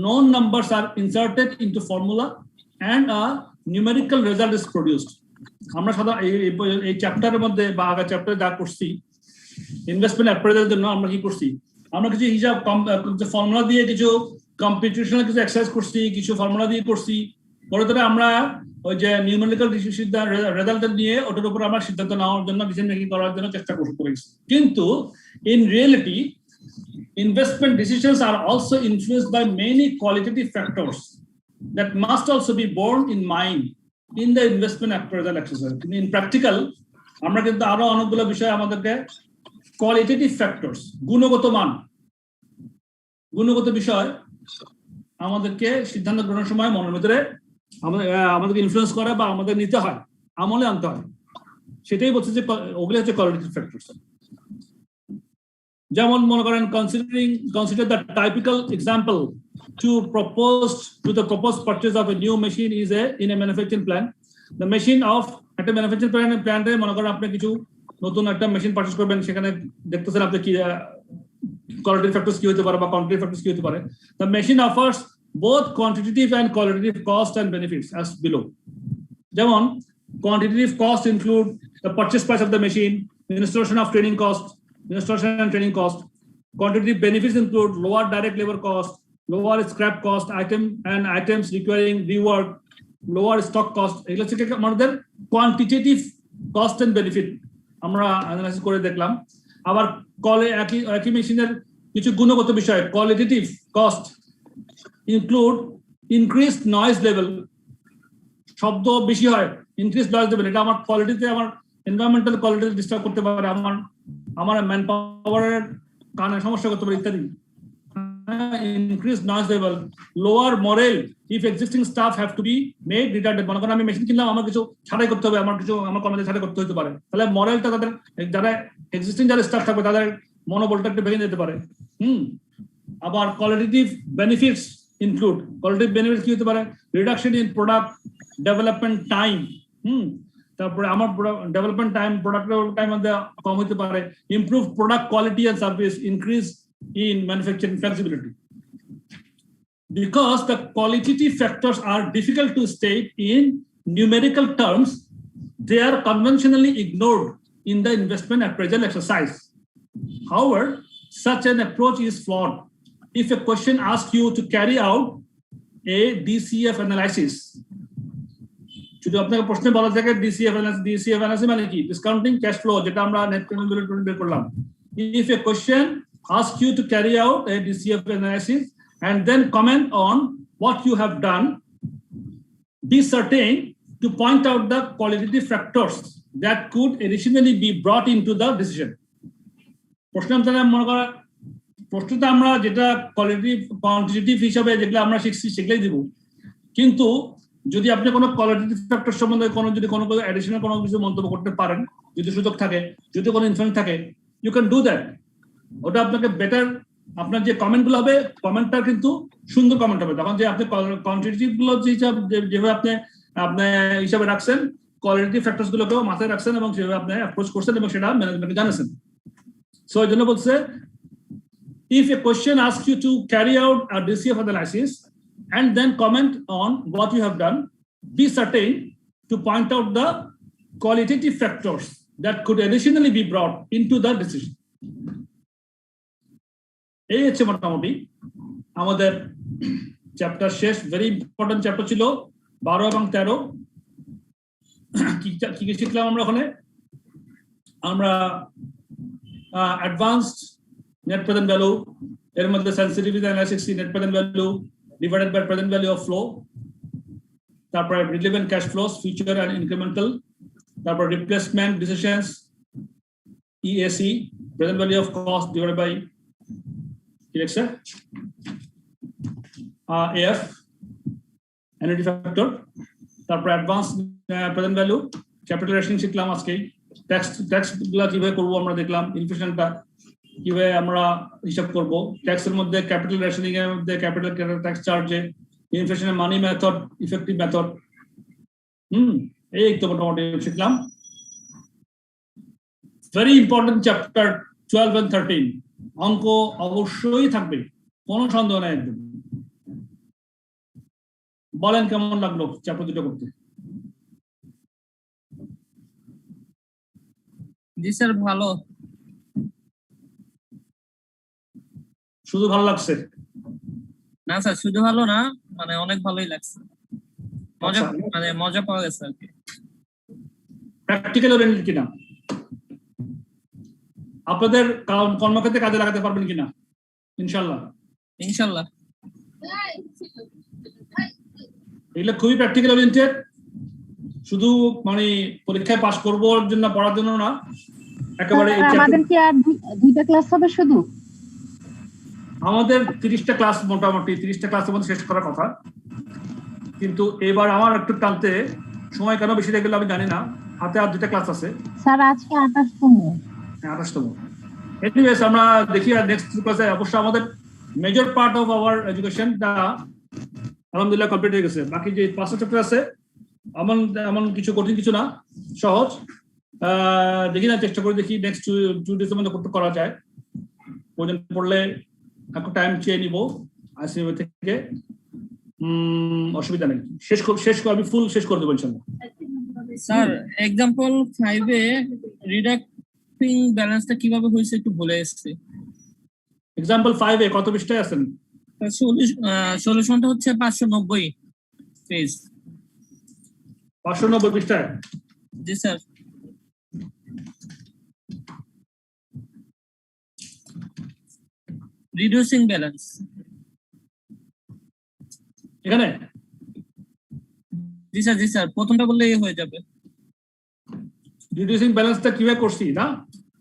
Known numbers are inserted into formula and a numerical result is produced. আমরা সাধারণত এই চ্যাপ্টারের মধ্যে বা আগের চ্যাপ্টারে যা করছি ইনভেস্টমেন্ট অ্যাপ্রেজালের জন্য আমরা কি করছি, আমরা কিছু হিসাব ফর্মুলা দিয়ে কিছু কম্পিটিশনাল কিছু এক্সারসাইজ করছি, কিছু ফর্মুলা দিয়ে করছি, পরে তারা আমরা ওই যে নিউমেরিক্যাল রেজাল্ট নিয়ে ওটার উপর আমরা সিদ্ধান্ত নেওয়ার জন্য ডিসিশন মেকিং করার জন্য চেষ্টা করেছি। কিন্তু in reality investment decisions are also influenced by many qualitative factors that must also be borne in mind in the investment appraisal exercise. In practical, আমরা কিন্তু আরো অনেকগুলো বিষয় আমাদেরকে কোয়ালিটেটিভ ফ্যাক্টরস, গুণগত মান, গুণগত বিষয় আমাদেরকে সিদ্ধান্ত গ্রহণের সময় মনের ভিতরে আমাদেরকে ইনফ্লুয়েন্স করে বা আমাদের নিতে হয়, আমলে আনতে হয়। সেটাই বলছে যে ওগুলো হচ্ছে কোয়ালিটেটিভ ফ্যাক্টরস। যেমন মনে করেন consider the typical example to the proposed purchase of a new machine is in a manufacturing plant. The machine of একটা ম্যানুফ্যাকচারিং প্ল্যান্টে মনে করেন আপনি কিছু নতুন একটা মেশিন পারচেজ করবেন, সেখানে দেখতেছেন আপনি কি কোয়ালিটি ফ্যাক্টরস কি হতে পারে বা কোয়ান্টিটি ফ্যাক্টরস কি হতে পারে। The machine offers both quantitative and qualitative cost and benefits as below. যেমন quantitative costs include the purchase price of the machine, installation of training cost, installation and training cost. Quantitative benefits include lower direct labor cost, lower scrap cost, items requiring rework, lower stock cost. এগুলো হচ্ছে আমাদের quantitative cost and benefit আমরা analysis করে দেখলাম। আবার একই মেশিনের কিছু গুণগত বিষয়, qualitative cost include increased noise level, শব্দ বেশি হয়, ইনক্রিজড নয়েজ লেভেল, এটা আমার কোয়ালিটিতে, আমার এনভায়রনমেন্টাল কোয়ালিটি ডিস্টার্ব করতে পারে, আমার ম্যান পাওয়ারের কানে সমস্যা করতে পারে ইত্যাদি। Increased noise level, lower morale if existing staff have to be made redundant. মনে করেন আমি মেশিন কিনলাম, আমার কিছু ছাঁটাই করতে হবে, আমার কর্মচারী ছাঁটাই করতে হতে পারে, তাহলে মরালটা তাদের যারা এক্সিস্টিং যারা স্টাফ থাকবে তাদের মনোবলটা একটু ভেঙে যেতে পারে। আবার qualitative benefits include, qualitative benefits কি হতে পারে, reduction in product development time, তারপরে আমার ডেভেলপমেন্ট টাইম, প্রোডাক্ট টাইম কম হতে পারে, improve product quality and service, increase in manufacturing flexibility. Because the qualitative factors are difficult to state in numerical terms, they are conventionally ignored in the investment appraisal exercise. However, such an approach is flawed. If a question asks you to carry out a DCF analysis, যদি আপনাকে প্রশ্নে বলা থাকে DCF analysis মানে কি, discounting cash flow, যেটা আমরা net present value বের করলাম। If a question ask you to carry out a DCF analysis and then comment on what you have done, be certain to point out the qualitative factors that could additionally be brought into the decision. প্রশ্নটা আমরা যেটা quantitative হিসাবে যেগুলো আমরা শিখছি সেগুলাই দিব, কিন্তু যদি আপনি কোনো কোয়ালিটেটিভ ফ্যাক্টর সম্বন্ধে যদি কোনো অ্যাডিশনাল কোনো কিছু মন্তব্য করতে পারেন, যদি সুযোগ থাকে, যদি কোনো ইনফ্লুয়েন্স থাকে, ইউ ক্যান ডু দ্যাট। ওটা আপনাকে বেটার, আপনার যে কমেন্টগুলো হবে, কমেন্টটা কিন্তু সুন্দর কমেন্ট হবে, তখন যে আপনি কোয়ান্টিটেটিভ গুলো যেভাবে আপনি হিসাবে রাখছেন, কোয়ালিটেটিভ ফ্যাক্টরস গুলোকেও মাথায় রাখছেন এবং সেভাবে আপনি অ্যাপ্রোচ করছেন এবং সেটা ম্যানেজমেন্টকে জানাচ্ছেন। সো এই জন্য বলছে, if a question asks you to carry out a DCF analysis and then comment on what you have done, be certain to point out the qualitative factors that could additionally be brought into the decision. এই হচ্ছে মোটামুটি আমাদের chapter শেষ। Very important chapter ছিল 12 এবং 13। কি শিখলাম আমরা ওখানে? আমরা অ্যাডভান্সড নেট প্রেজেন্ট ভ্যালু, এর মধ্যে sensitivity analysis, net present value divided by present value of flow, তারপরে relevant cash flows, future and incremental, তারপর replacement decisions, EAC, present value of cost divided by AF, annuity factor, তারপর advance present value, capital rationing শিখলাম আজকে, tax গুলা কিভাবে করবো আমরা দেখলাম, ইনফ্লেশনটা কিভাবে আমরা হিসাব করব, ট্যাক্সের মধ্যে ক্যাপিটাল রেশনিং এর মধ্যে ক্যাপিটাল ট্যাক্স চার্জে, ইনফ্লেশনের মানি মেথড, ইফেক্টিভ মেথড, এই তো মোটামুটি শিখলাম। ভেরি ইম্পর্টেন্ট চ্যাপ্টার 12 and 13, অঙ্ক অবশ্যই থাকবে, কোনো সন্দেহ নাই একদম। বলেন কেমন লাগলো চ্যাপ্টার দুটো করতে? জি স্যার, ভালো। শুধু ভালো লাগছে? না স্যার, শুধু ভালো না, মানে অনেক ভালোই লাগছে, মজা, আচ্ছা। মানে মজা পাওয়া গেছে আর কি। প্র্যাকটিক্যাল ওরিয়েন্টেড কিনা? আপনাদের কর্মক্ষেত্রে কাজে লাগাতে পারবেন কিনা ইনশাল্লাহ? ইনশাল্লাহ। এগুলো খুবই প্র্যাকটিক্যাল ওরিয়েন্টেড, শুধু মানে পরীক্ষায় পাস করবার জন্য, পড়ার জন্য না, একেবারে আমাদের কি আর দুইটা ক্লাস হবে শুধু? আমাদের 30টা ক্লাস, মোটামুটি 30টা ক্লাসের মধ্যে শেষ করার কথা, কিন্তু এবার আমার একটু টানতে সময় কেন বেশি লেগে গেল আমি জানি না, হাতে আর 2টা ক্লাস আছে। স্যার আজকে 28তম। 28তম। এনিওয়েজ আমরা দেখি আর নেক্সট ক্লাসে অবশ্যই আমাদের মেজর পার্ট অফ আওয়ার এডুকেশনটা আলহামদুলিল্লাহ কমপ্লিট হয়ে গেছে। বাকি যে 5টা চ্যাপ্টার আছে এমন এমন কিছু কঠিন কিছু না, সহজ। দেখি না, চেষ্টা করে দেখি নেক্সট 2 ডেজের মধ্যে করতে করা যায়। প্রয়োজন পড়লে একটু টাইম চেয়ে নিব আইসিএম থেকে, অসুবিধা নেই। আমি ফুল শেষ করে দেবো ইনশাআল্লাহ। স্যার এক্সাম্পল 5 এ রিডাক্টিং ব্যালেন্সটা কিভাবে হয়েছে একটু ভুলে এসেছি। এক্সাম্পল 5 এ কত পৃষ্ঠায় আছেন? সলিউশনটা হচ্ছে 590 পেজ। 590 পৃষ্ঠায়? জি স্যার। রিডিউসিং ব্যালেন্স এখানে? জি স্যার, জি স্যার, প্রথমটা বললেই হয়ে যাবে। রিডিউসিং ব্যালেন্সটা কিভাবে করছি না?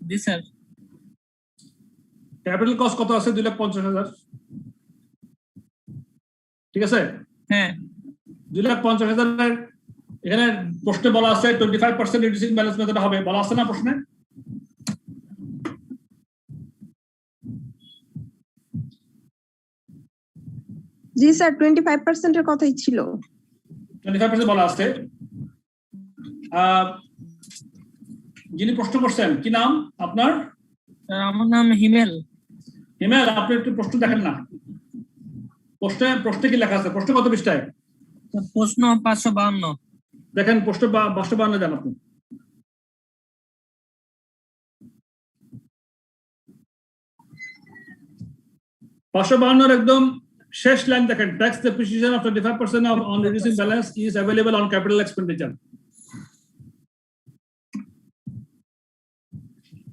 জি স্যার। ক্যাপিটাল কস্ট কত আছে? 2,50,000। ঠিক আছে? হ্যাঁ। 2,50,000 এর এখানে প্রশ্নে বলা আছে 25% রিডিউসিং ব্যালেন্স মেথড হবে, বলা আছে না প্রশ্নে? জি স্যার, 25% এর কথাই ছিল। 25% বলা আছে। যিনি প্রশ্ন করছেন কি নাম আপনার? আমার নাম হিমেল। হিমেল, আপনি একটু প্রশ্ন দেখেন না, প্রশ্নে কি লেখা আছে? প্রশ্ন কত পৃষ্ঠায়? প্রশ্ন 552। দেখেন প্রশ্ন 552 জান আপনি। একদম শেষ লাইন দেখেন, tax depreciation of 25% on reducing balance is available on capital expenditure.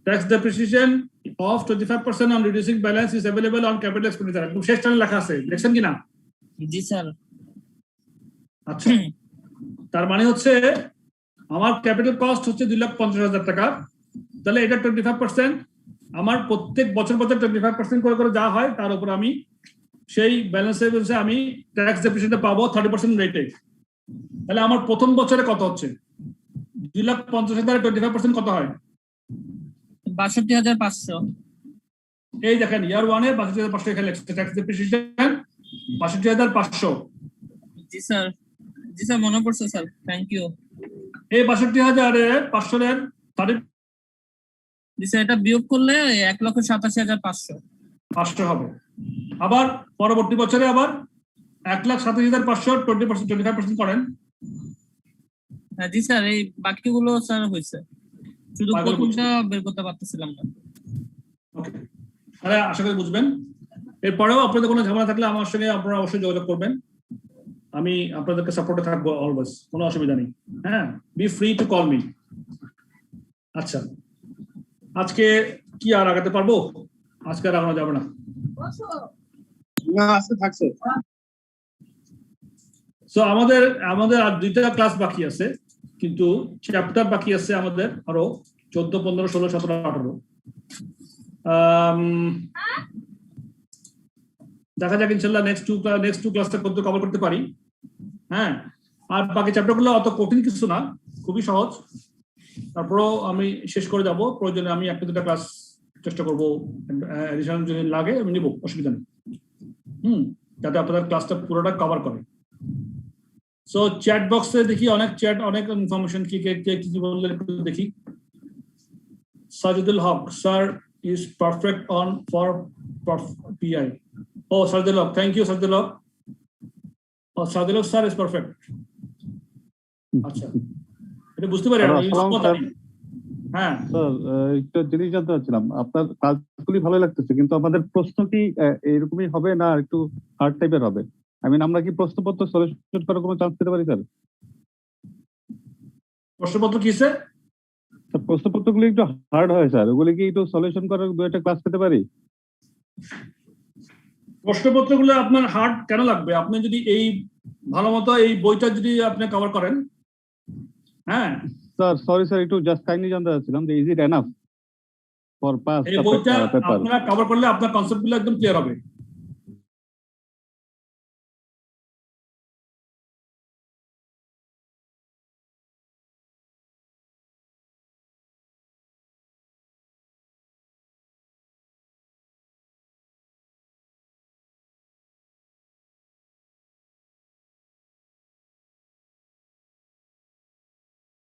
Tax depreciation of 25% on reducing balance is available on capital expenditure. একদম শেষ লাইনে লেখা আছে, দেখছেন কিনা? জি স্যার। আচ্ছা, তার মানে হচ্ছে আমার ক্যাপিটাল কস্ট হচ্ছে 2,50,000 টাকা, তাহলে এটা 25%, আমার প্রত্যেক বছর 25% করে যা হয় তার উপর আমি সেই ব্যালেন্সে আমি ট্যাক্স ডেপ্রিসিয়েশনটা পাবো 30% রেটে। তাহলে আমার প্রথম বছরে কত হচ্ছে? 2,50,000 25% কত হয়? 62,500। এই দেখেন ইয়ার 1 এ 62,500 এখানে লেখছে ট্যাক্স ডেপ্রিসিয়েশন 62,500। জি স্যার, জি স্যার, মনে পড়ছে স্যার, থ্যাংক ইউ। এই 62,500 এর 30 জি স্যার, এটা বিয়োগ করলে 1,87,500 হবে। আবার পরবর্তী বছরে আবার 1,87,500 25% করেন। হ্যাঁ জি স্যার, এই বাকিগুলো স্যার হয়েছে, শুধু প্রথমটা বের করতে পারতেছিলাম না। ওকে, তাহলে আশা করি বুঝবেন। এরপরেও আপনাদের কোনো ঝামেলা থাকলে আমার সঙ্গে আপনারা অবশ্যই যোগাযোগ করবেন, আমি আপনাদেরকে সাপোর্টে থাকবো অলওয়েজ, কোনো অসুবিধা নেই। হ্যাঁ, be free to call me. আচ্ছা, আজকে কি আর আগাতে পারবো? আজকে আর আগানো যাবে না। আজকে থাকছে। সো আমাদের আর 2টা ক্লাস বাকি আছে, কিন্তু চ্যাপ্টার বাকি আছে আমাদের আরো 14, 15, 16, 17, 18। দেখা যাক ইনশাল্লাহ নেক্সট টু ক্লাসটা কভার করতে পারি। হ্যাঁ, আর বাকি চ্যাপ্টারগুলো অত কঠিন কিছু না, খুবই সহজ। তারপরও আমি শেষ করে যাব, প্রয়োজনে আমি 1-2টা ক্লাস চেষ্টা করবো, এডিশনাল যদি লাগে আমি নিব, অসুবিধা নেই। যাতে আপনাদের ক্লাসটা পুরোটা কভার করে। সো চ্যাট বক্সে দেখি অনেক ইনফরমেশন কি বললে একটু দেখি। সাজিদুল হক sir is perfect on for PI. Oh, Sajidul Haq, thank you Sajidul Haq. Oh, Sajidul Haq sir is perfect. আচ্ছা, এটা বুঝতে পারি আমি। হ্যাঁ স্যার একটা জিনিস জানতে চাচ্ছিলাম, আপনার কাজগুলি ভালো লাগতেছে, কিন্তু আমাদের প্রশ্ন কি এরকমই হবে না একটু হার্ড টাইপের হবে? আমরা কি প্রশ্নপত্র সলিউশন করার কোনো চান্স পেতে পারি স্যার? প্রশ্নপত্র কি স্যার? প্রশ্নপত্রগুলি একটু হার্ড হয় স্যার, ওগুলি কি একটু সলিউশন করার দু একটা ক্লাস পেতে পারি? প্রশ্নপত্রগুলো আপনার হার্ড কেন লাগবে? আপনি যদি এই ভালো মতো এই বইটা যদি আপনি কভার করেন, হ্যাঁ স্যার সরি স্যার, একটু জাস্ট কাইন্ডলি জানতে চাচ্ছিলাম যে is it enough for pass এই বইটা আপনারা কভার করলে আপনার কনসেপ্টগুলো একদম ক্লিয়ার হবে।